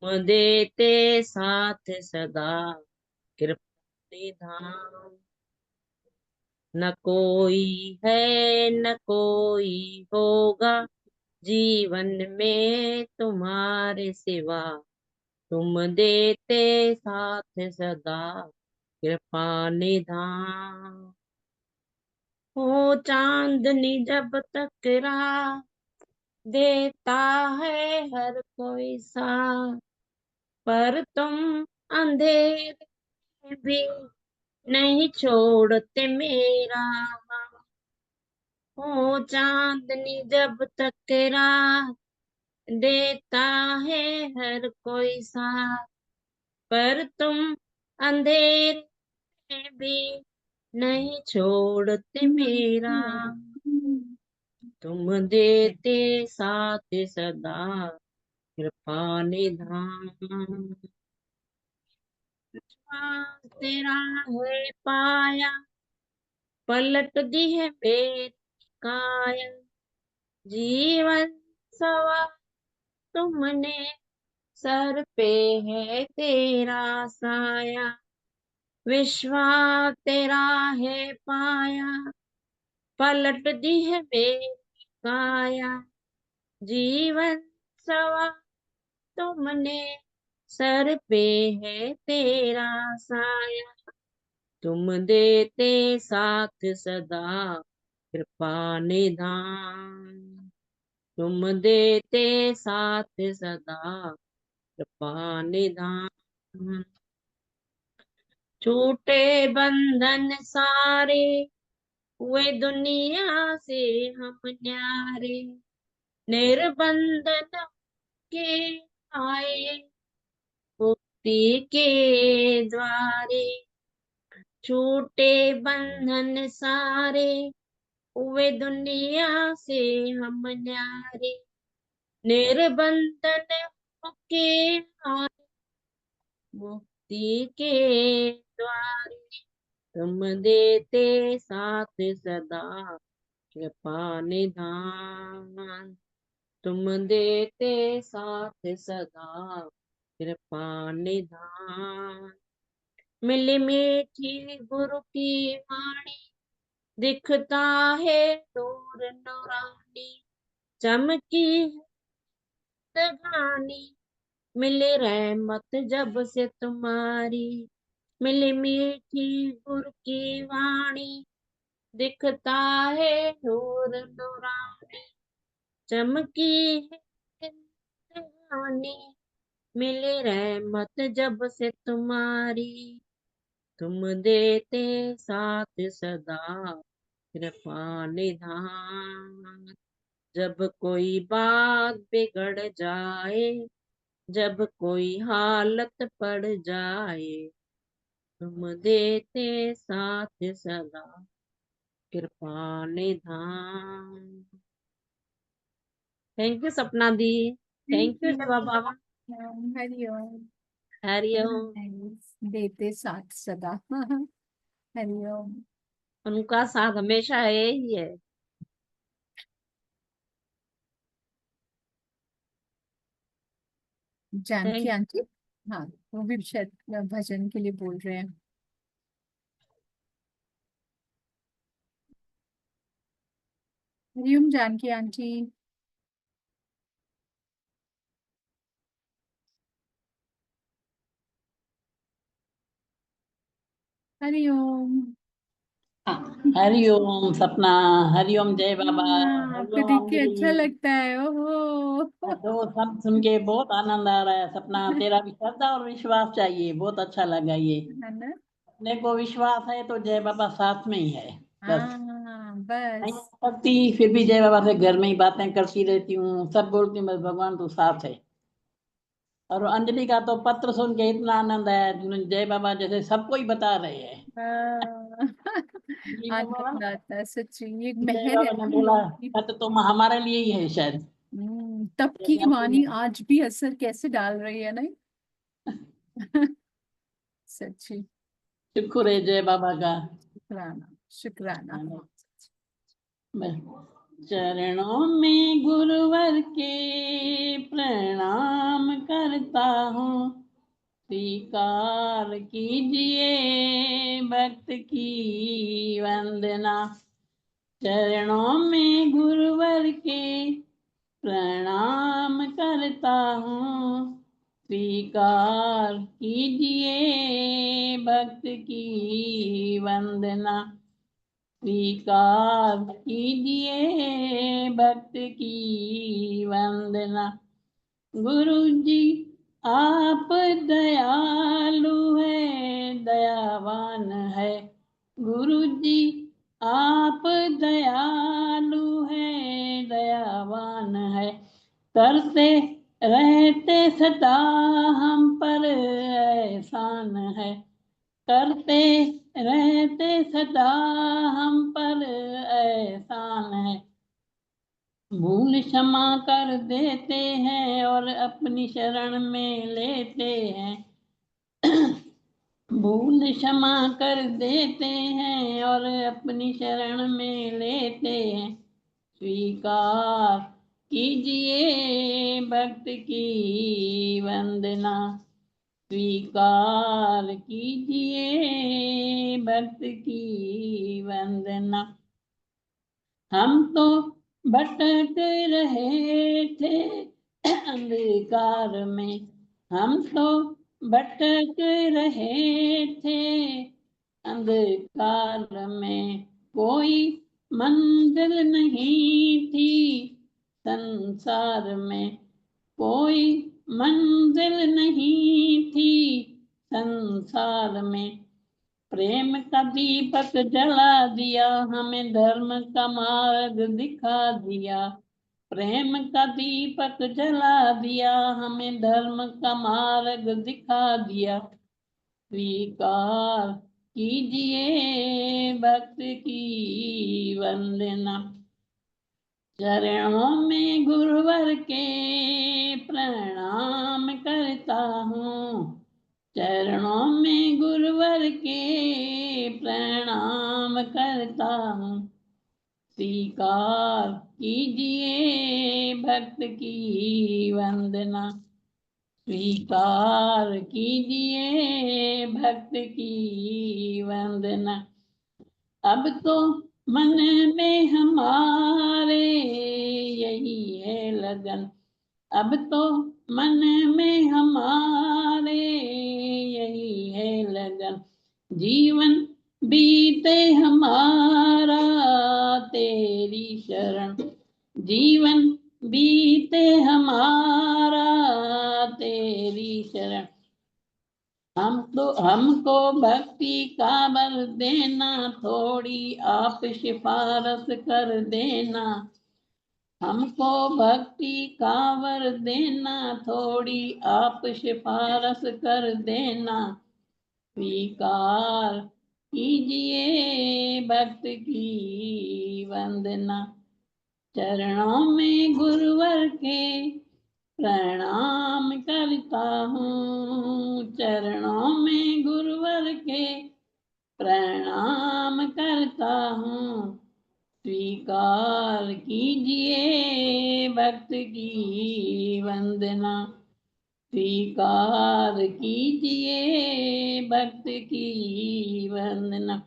तुम देते साथ सदा कृपा निधान। न कोई है न कोई होगा जीवन में तुम्हारे सिवा, तुम देते साथ सदा कृपा निधान। हो चांदनी जब तक राह देता है हर कोई साथ, पर तुम अंधेरे भी नहीं छोड़ते मेरा। हो चांदनी जब तक राह देता है हर कोई साथ, पर तुम अंधेरे में भी नहीं छोड़ते मेरा। तुम देते साथ सदा कृपा निधान। तेरा है पाया पलट दी है मेरी काया, जीवन सवा तुमने सर पे है तेरा साया। विश्वास तेरा है पाया पलट दी है मेरी काया, जीवन सवा तुमने, सर पे है तेरा साया, तुम देते साथ सदा कृपा निधान, तुम देते साथ सदा कृपा निधान। छूटे बंधन सारे, हुए दुनिया से हम न्यारे, निर्बंधन के आए मुक्ति के द्वारे, छूटे बंधन सारे, हुए दुनिया से हम न्यारे, निर्बंधन के आए मुक्ति के द्वारे, तुम देते साथ सदा कृपा निधान, तुम देते साथ सदा कृपा निधान। मिली मीठी गुरु की वाणी, दिखता है नूर नूरानी, चमकी है घानी, मिले रहमत जब से तुम्हारी, मिली मीठी गुरु की वाणी, दिखता है नूर नूरानी, चमकी है जिंदगानी, मिले रहमत जब से तुम्हारी, तुम देते साथ सदा कृपा निधान। जब कोई बात बिगड़ जाए, जब कोई हालत पड़ जाए, तुम देते साथ सदा कृपा निधान। थैंक यू सपना दी, थैंक यू जवा बाबा, हरिओम। हरिओम। देते साथ सदा। हरिओम। उनका साथ हमेशा है ही है। जानकी थैंक आंटी, हाँ वो भी शायद भजन के लिए बोल रहे हैं। हरिओम जानकी आंटी। हरिओम। हरिओम सपना, हरिओम जय बाबा, हाँ, आपको हरिओम देख के अच्छा अंजलि। लगता है। ओहो। तो सब सुन के बहुत आनंद आ रहा है सपना, तेरा भी श्रद्धा और विश्वास चाहिए, बहुत अच्छा लगा ये। है ना। अपने को विश्वास है तो जय बाबा साथ में ही है बस। हाँ नहीं बस। करती फिर भी जय बाबा से घर में ही बातें करती रहती हूँ, सब बोलती हूँ बस भगवान तो साथ है। और अंजलि का तो पत्र सुन के इतना आनंद आया, जय बाबा जैसे सबको ही बता रहे हैं। हाँ। अंजलि ने बोला, आनंद आता है सच्ची, ये जय मेहर है बाबा ना ने इन बोला लोगों की। सत्य तो हमारे लिए ही है शायद। तब की जैसे अंजलि वाणी ने, आज भी असर कैसे डाल रही है नहीं। सच्ची। शुक्र है जय बाबा का। शुक्राना शुक्राना। चरणों में गुरुवर के प्रणाम करता हूँ, स्वीकार कीजिए भक्त की वंदना। चरणों में गुरुवर के प्रणाम करता हूँ, स्वीकार कीजिए भक्त की वंदना। स्वीकार कीजिए भक्त की वंदना। गुरु जी आप दयालु है, दयावान है। गुरु जी आप दयालु है, दयावान है। करते रहते सदा हम पर एहसान है। करते रहते सदा हम पर एहसान है। भूल क्षमा कर देते हैं और अपनी शरण में लेते हैं। भूल क्षमा कर देते हैं और अपनी शरण में लेते हैं। स्वीकार कीजिए भक्त की वंदना। स्वीकार कीजिए भक्त की वंदना। हम तो भटक रहे थे अंधकार में हम तो भटक रहे थे, अंधकार में कोई मंजिल नहीं थी, संसार में कोई मंजिल नहीं थी, संसार में प्रेम का दीपक जला दिया, हमें धर्म का मार्ग दिखा दिया, प्रेम का दीपक जला दिया, हमें धर्म का मार्ग दिखा दिया, स्वीकार कीजिए भक्त की वंदना, चरणों में गुरुवर के प्रणाम करता हूँ, चरणों में गुरुवर के प्रणाम करता हूँ, स्वीकार कीजिए भक्त की वंदना, स्वीकार कीजिए भक्त की वंदना, अब तो मन में हमारे यही है लगन, अब तो मन में हमारे यही है लगन, जीवन बीते हमारा तेरी शरण, जीवन बीते हमारा तेरी शरण, हमको भक्ति का बल देना, थोड़ी आप सिफारिश कर देना, हमको भक्ति का वर देना, थोड़ी आप सिफारिश कर देना, स्वीकार कीजिए भक्त की वंदना, चरणों में गुरुवर के प्रणाम करता हूँ, चरणों में गुरुवर के प्रणाम करता हूँ, स्वीकार कीजिए भक्त की वंदना, स्वीकार कीजिए भक्त की वंदना,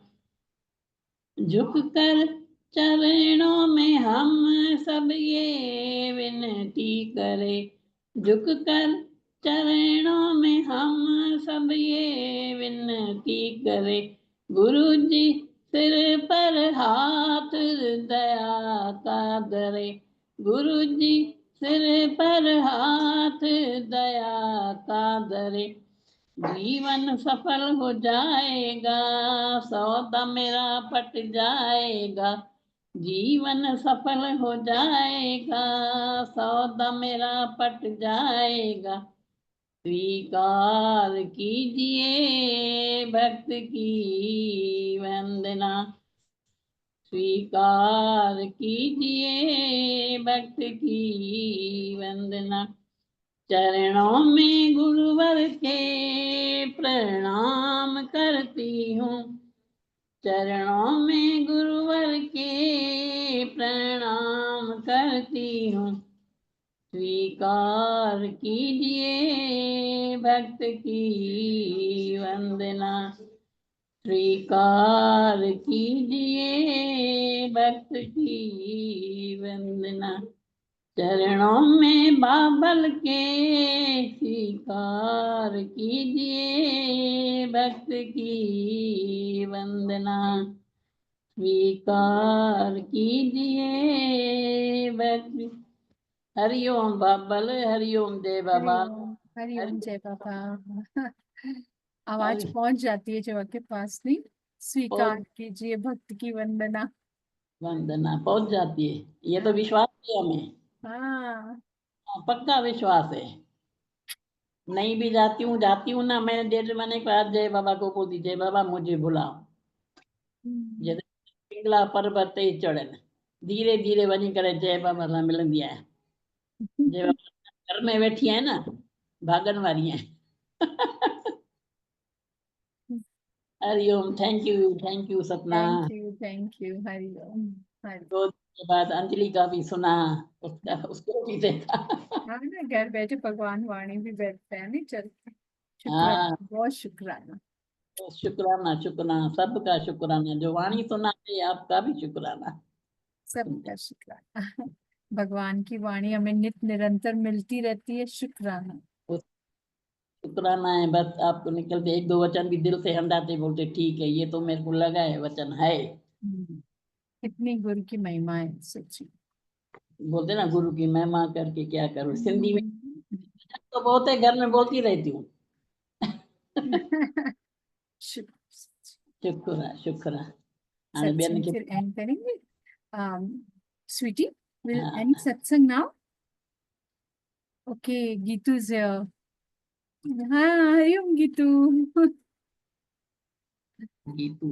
झुककर चरणों में हम सब ये विनती करे, झुककर चरणों में हम सब ये विनती करे, गुरु जी सिर पर हाथ दया का धरे, गुरु जी सिर पर हाथ दया का धरे, जीवन सफल हो जाएगा, सौदा मेरा पट जाएगा, जीवन सफल हो जाएगा, सौदा मेरा पट जाएगा, स्वीकार कीजिए भक्त की वंदना, स्वीकार कीजिए भक्त की वंदना, चरणों में गुरुवर के प्रणाम करती हूँ, चरणों में गुरुवर के प्रणाम करती हूँ, स्वीकार कीजिए भक्त की वंदना, स्वीकार कीजिए भक्त की वंदना, चरणों में बाबल के स्वीकार कीजिए भक्त की वंदना, स्वीकार कीजिए भक्त, हरिओम बाबल, हरिओम जय बाबा, हरिओम जय बाबा। आवाज पहुंच जाती है जवा के पास, नहीं? स्वीकार कीजिए भक्त की वंदना, वंदना पहुंच जाती है, ये तो विश्वास है हमें, हाँ पक्का विश्वास है, नहीं भी जाती हूँ ना, मैंने डेढ़ महीने के बाद जय बाबा को बोलती, जय बाबा मुझे बुलाओ, जैसे पिंगला पर्वत ते चढ़न, धीरे धीरे वञी करे जय बाबा सां मिलंदी आहियां, जय बाबा घर में वेठी है ना, भागन वारी है। हरिओम, थैंक यू सपना, थैंक यू हरिओम हरि। तो के बाद अंजलि का भी सुना, उसको भी देखा। हाँ ना, घर बैठे भगवान वाणी भी बैठते हैं, नहीं चलते, शुक्राना, हाँ, बहुत शुक्राना, तो शुक्राना शुक्राना, सबका शुक्राना, जो वाणी सुनाते आपका भी शुक्राना। सबका शुक्राना। भगवान की वाणी हमें नित निरंतर मिलती रहती है, शुक्राना। शुक्राना है, बस आपको निकलते एक दो वचन भी दिल से हंडाते, बोलते ठीक है ये तो मेरे को लगा है वचन है। कितनी गुरु की महिमा है सच्ची। बोलते ना गुरु की महिमा करके क्या करूं, सिंधी में तो बहुत है, घर में बोलती रहती हूँ। शुक्र शुक्र। हाँ बेन सत्संग के फिर एंड करेंगे। स्वीटी विल हाँ एंड सत्संग नाउ। ओके, गीतू इज हाँ, Hariom Geetu. Geetu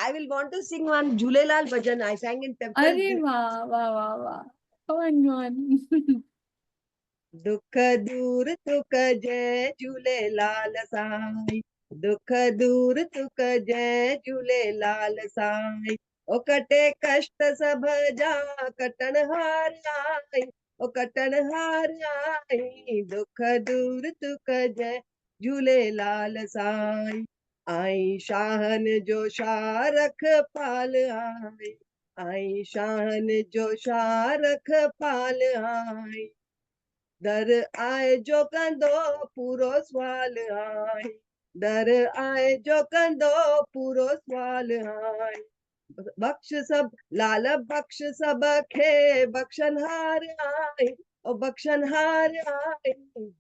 I will want to sing one Jhulelal bhajan. I sang in temple. अरे वाह वाह वाह वाह, कौन दुख दूर तुक जय झूलेलाल साईं, दुख दूर तुक जय झूलेलाल साईं, ओ कटे कष्ट सब जा कटन हार आई, ओ कटन हार आई, दुख दूर तुक जय झूलेलाल साईं, आई शाहन जो शारख पाल आई, आई शाहन जो शारख पाल आई, दर आए जो कंदो पूरो सवाल आई, दर आए जो कंदो पूरो सवाल आई, बख्श सब लाल बख्श सब खे बख्शनहार आई, ओ बख्शनहार आई,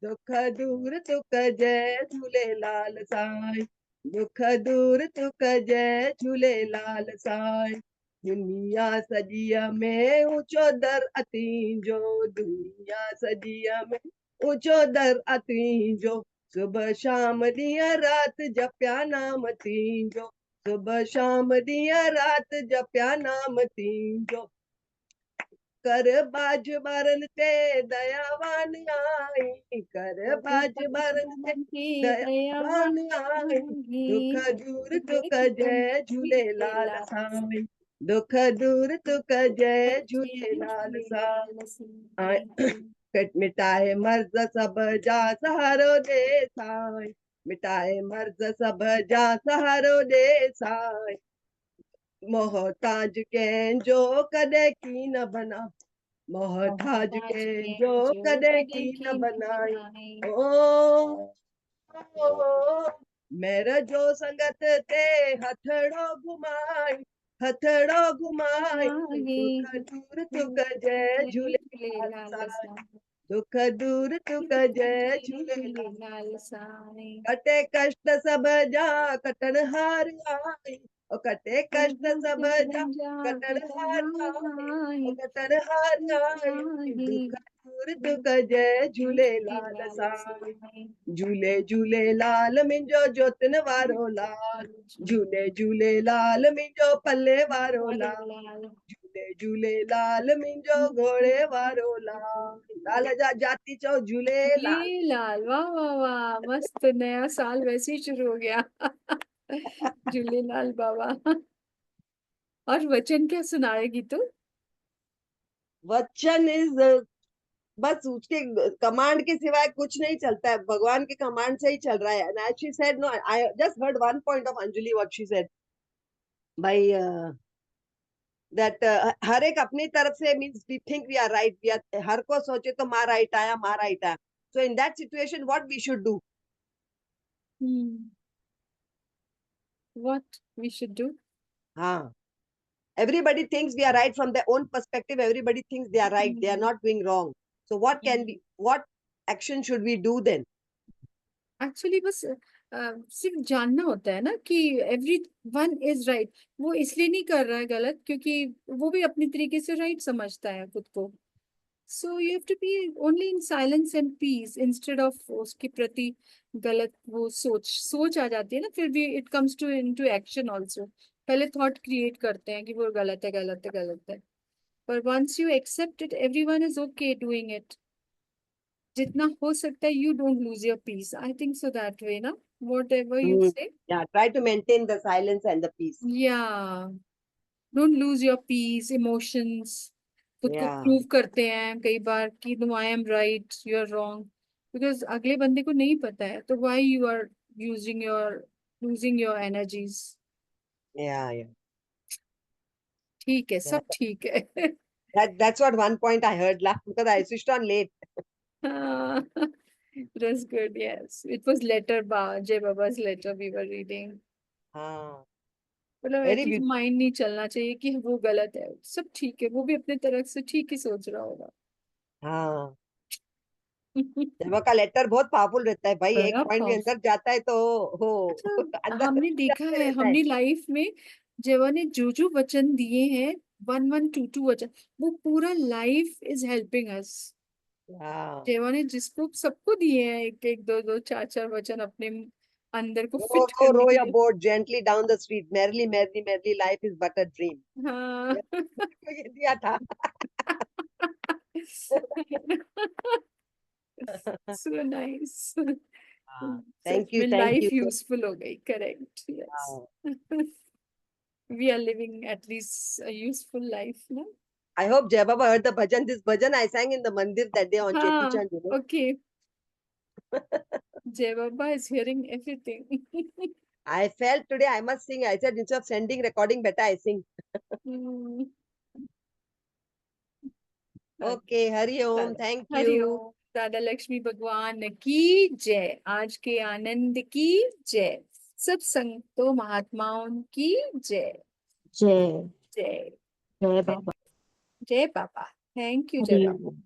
दुख दूर तुक जय झूलेलाल साईं, दुख दूर तुक जय झूलेलाल साईं, दुनिया सॼीअ में ऊंचो दर अती जो, दुनिया सॼीअ में ऊंचो दर अती जो, सुबह शाम ॾींहं राति जपिया नाम तीजो, सुबह शाम ॾींहं राति जपिया नाम तीजो, कर बाज बारन ते दयावान आई, कर बाज बारन ते दयावान आई, दुख दूर तुक जय झूलेलाल साईं, दुख दूर तुक जय झूलेलाल साईं, मिटाए मर्ज सब जा सहारो दे साईं, मिटाए मर्ज सब जा सहारो दे साईं, मोहताज कंहिंजो कॾहिं की न बना, मोहताज कंहिंजो कॾहिं की न बनाई, ओ मेर जो संगत ते हथड़ो घुमाई, हथड़ो घुमाई, दुख दूर तुक जय झूलेलाल साईं, दुख दूर तुक जय झूलेलाल साईं, कटे कष्ट सब जा कटन हार आई, ओ कटे कष्ट सब जा कटन हार आई, ओ कटन हार आई, दुख दूर तुक जय झूलेलाल साईं, झूले झूलेलाल मुंहिंजो जोतन वारो लाल, झूले झूलेलाल मुंहिंजो पल्ले वारो लाल, झूले झूलेलाल मुंहिंजो घोड़े वारो लाल, लाल जा जाति चओ झूलेलाल। लाल, वाह वाह वाह, मस्त, नया साल वैसे ही शुरू हो गया। झूलेलाल बाबा। और वचन क्या सुना रहे गीतू? वचन इज बस उसके कमांड के सिवाय कुछ नहीं चलता है, भगवान के कमांड से ही चल रहा है, and as she said, no, I just heard one point of Anjali what she said by that हर एक अपनी तरफ से means we think we are right, we are हर को सोचे तो माँ right आया, माँ right आया, so in that situation what we should do? What we should do? हाँ, everybody thinks we are right from their own perspective, everybody thinks they are right, they are not doing wrong, so what can be, what action should we do then? Actually बस सिर्फ जानना होता है ना कि every one is right. वो इसलिए नहीं कर रहा है गलत क्योंकि वो भी अपनी तरीके से राइट समझता है खुद को। So you have to be only in silence and peace instead of उसके प्रति गलत वो सोच आ जाती है ना, फिर भी it comes to into action also. पहले थॉट क्रिएट करते हैं कि वो गलत है गलत है गलत है, पर once you accept it everyone is okay doing it. जितना हो सकता है you don't lose your peace. I think so that way, ना? Whatever you say. Yeah, try to maintain the silence and the peace. Yeah. Don't lose your peace, emotions. खुद को Yeah. Prove करते हैं कई बार कि no, I am right, you are wrong. Because अगले बंदे को नहीं पता है, तो why you are losing your energies. Yeah, yeah. ठीक है, सब ठीक है। That's what one point I heard last because I switched on late. It was good, yes. It was letter Jay Baba's letter we were reading. हाँ, मतलब very at least beautiful. Mind नहीं चलना चाहिए कि वो गलत है, सब ठीक है, वो भी अपने तरफ से ठीक ही सोच रहा होगा। हाँ, जब का लेटर बहुत पावरफुल रहता है भाई, एक बड़ा पॉइंट भी powerful। अंदर जाता है तो हो अच्छा, अंदर हमने देखा चलते है, रहता है। हमने लाइफ में जेवा ने जो वचन दिए हैं, 1122 वचन, वो पूरा लाइफ इज हेल्पिंग अस। हाँ, जेवा ने जिसको सबको दिए हैं एक एक दो दो चार चार वचन अपने अंदर को Row, फिट row, करने row के your लिए। boat gently down the street. Merrily, merrily, merrily, life is but a dream. हाँ। तो ये दिया था। So nice। हाँ, सच thank you, में thank लाइफ you. यूजफुल हो गई, करेक्ट, यस। हाँ, We are living at least a useful life, no? I hope Jai Baba heard the bhajan. This bhajan I sang in the mandir that day on Cheti हाँ, Chand, you know. okay. Jai Baba is hearing everything। I felt today I must sing. I said instead of sending recording, better I sing. Hmm, Okay, Hari Om. चलो, Thank Hari you. ओम। राधा लक्ष्मी भगवान की जय, आज के आनंद की जय, सब संतों महात्माओं की जय। जय जय जय बाबा जय बाबा। थैंक यू जय हरि बाबा। ओम।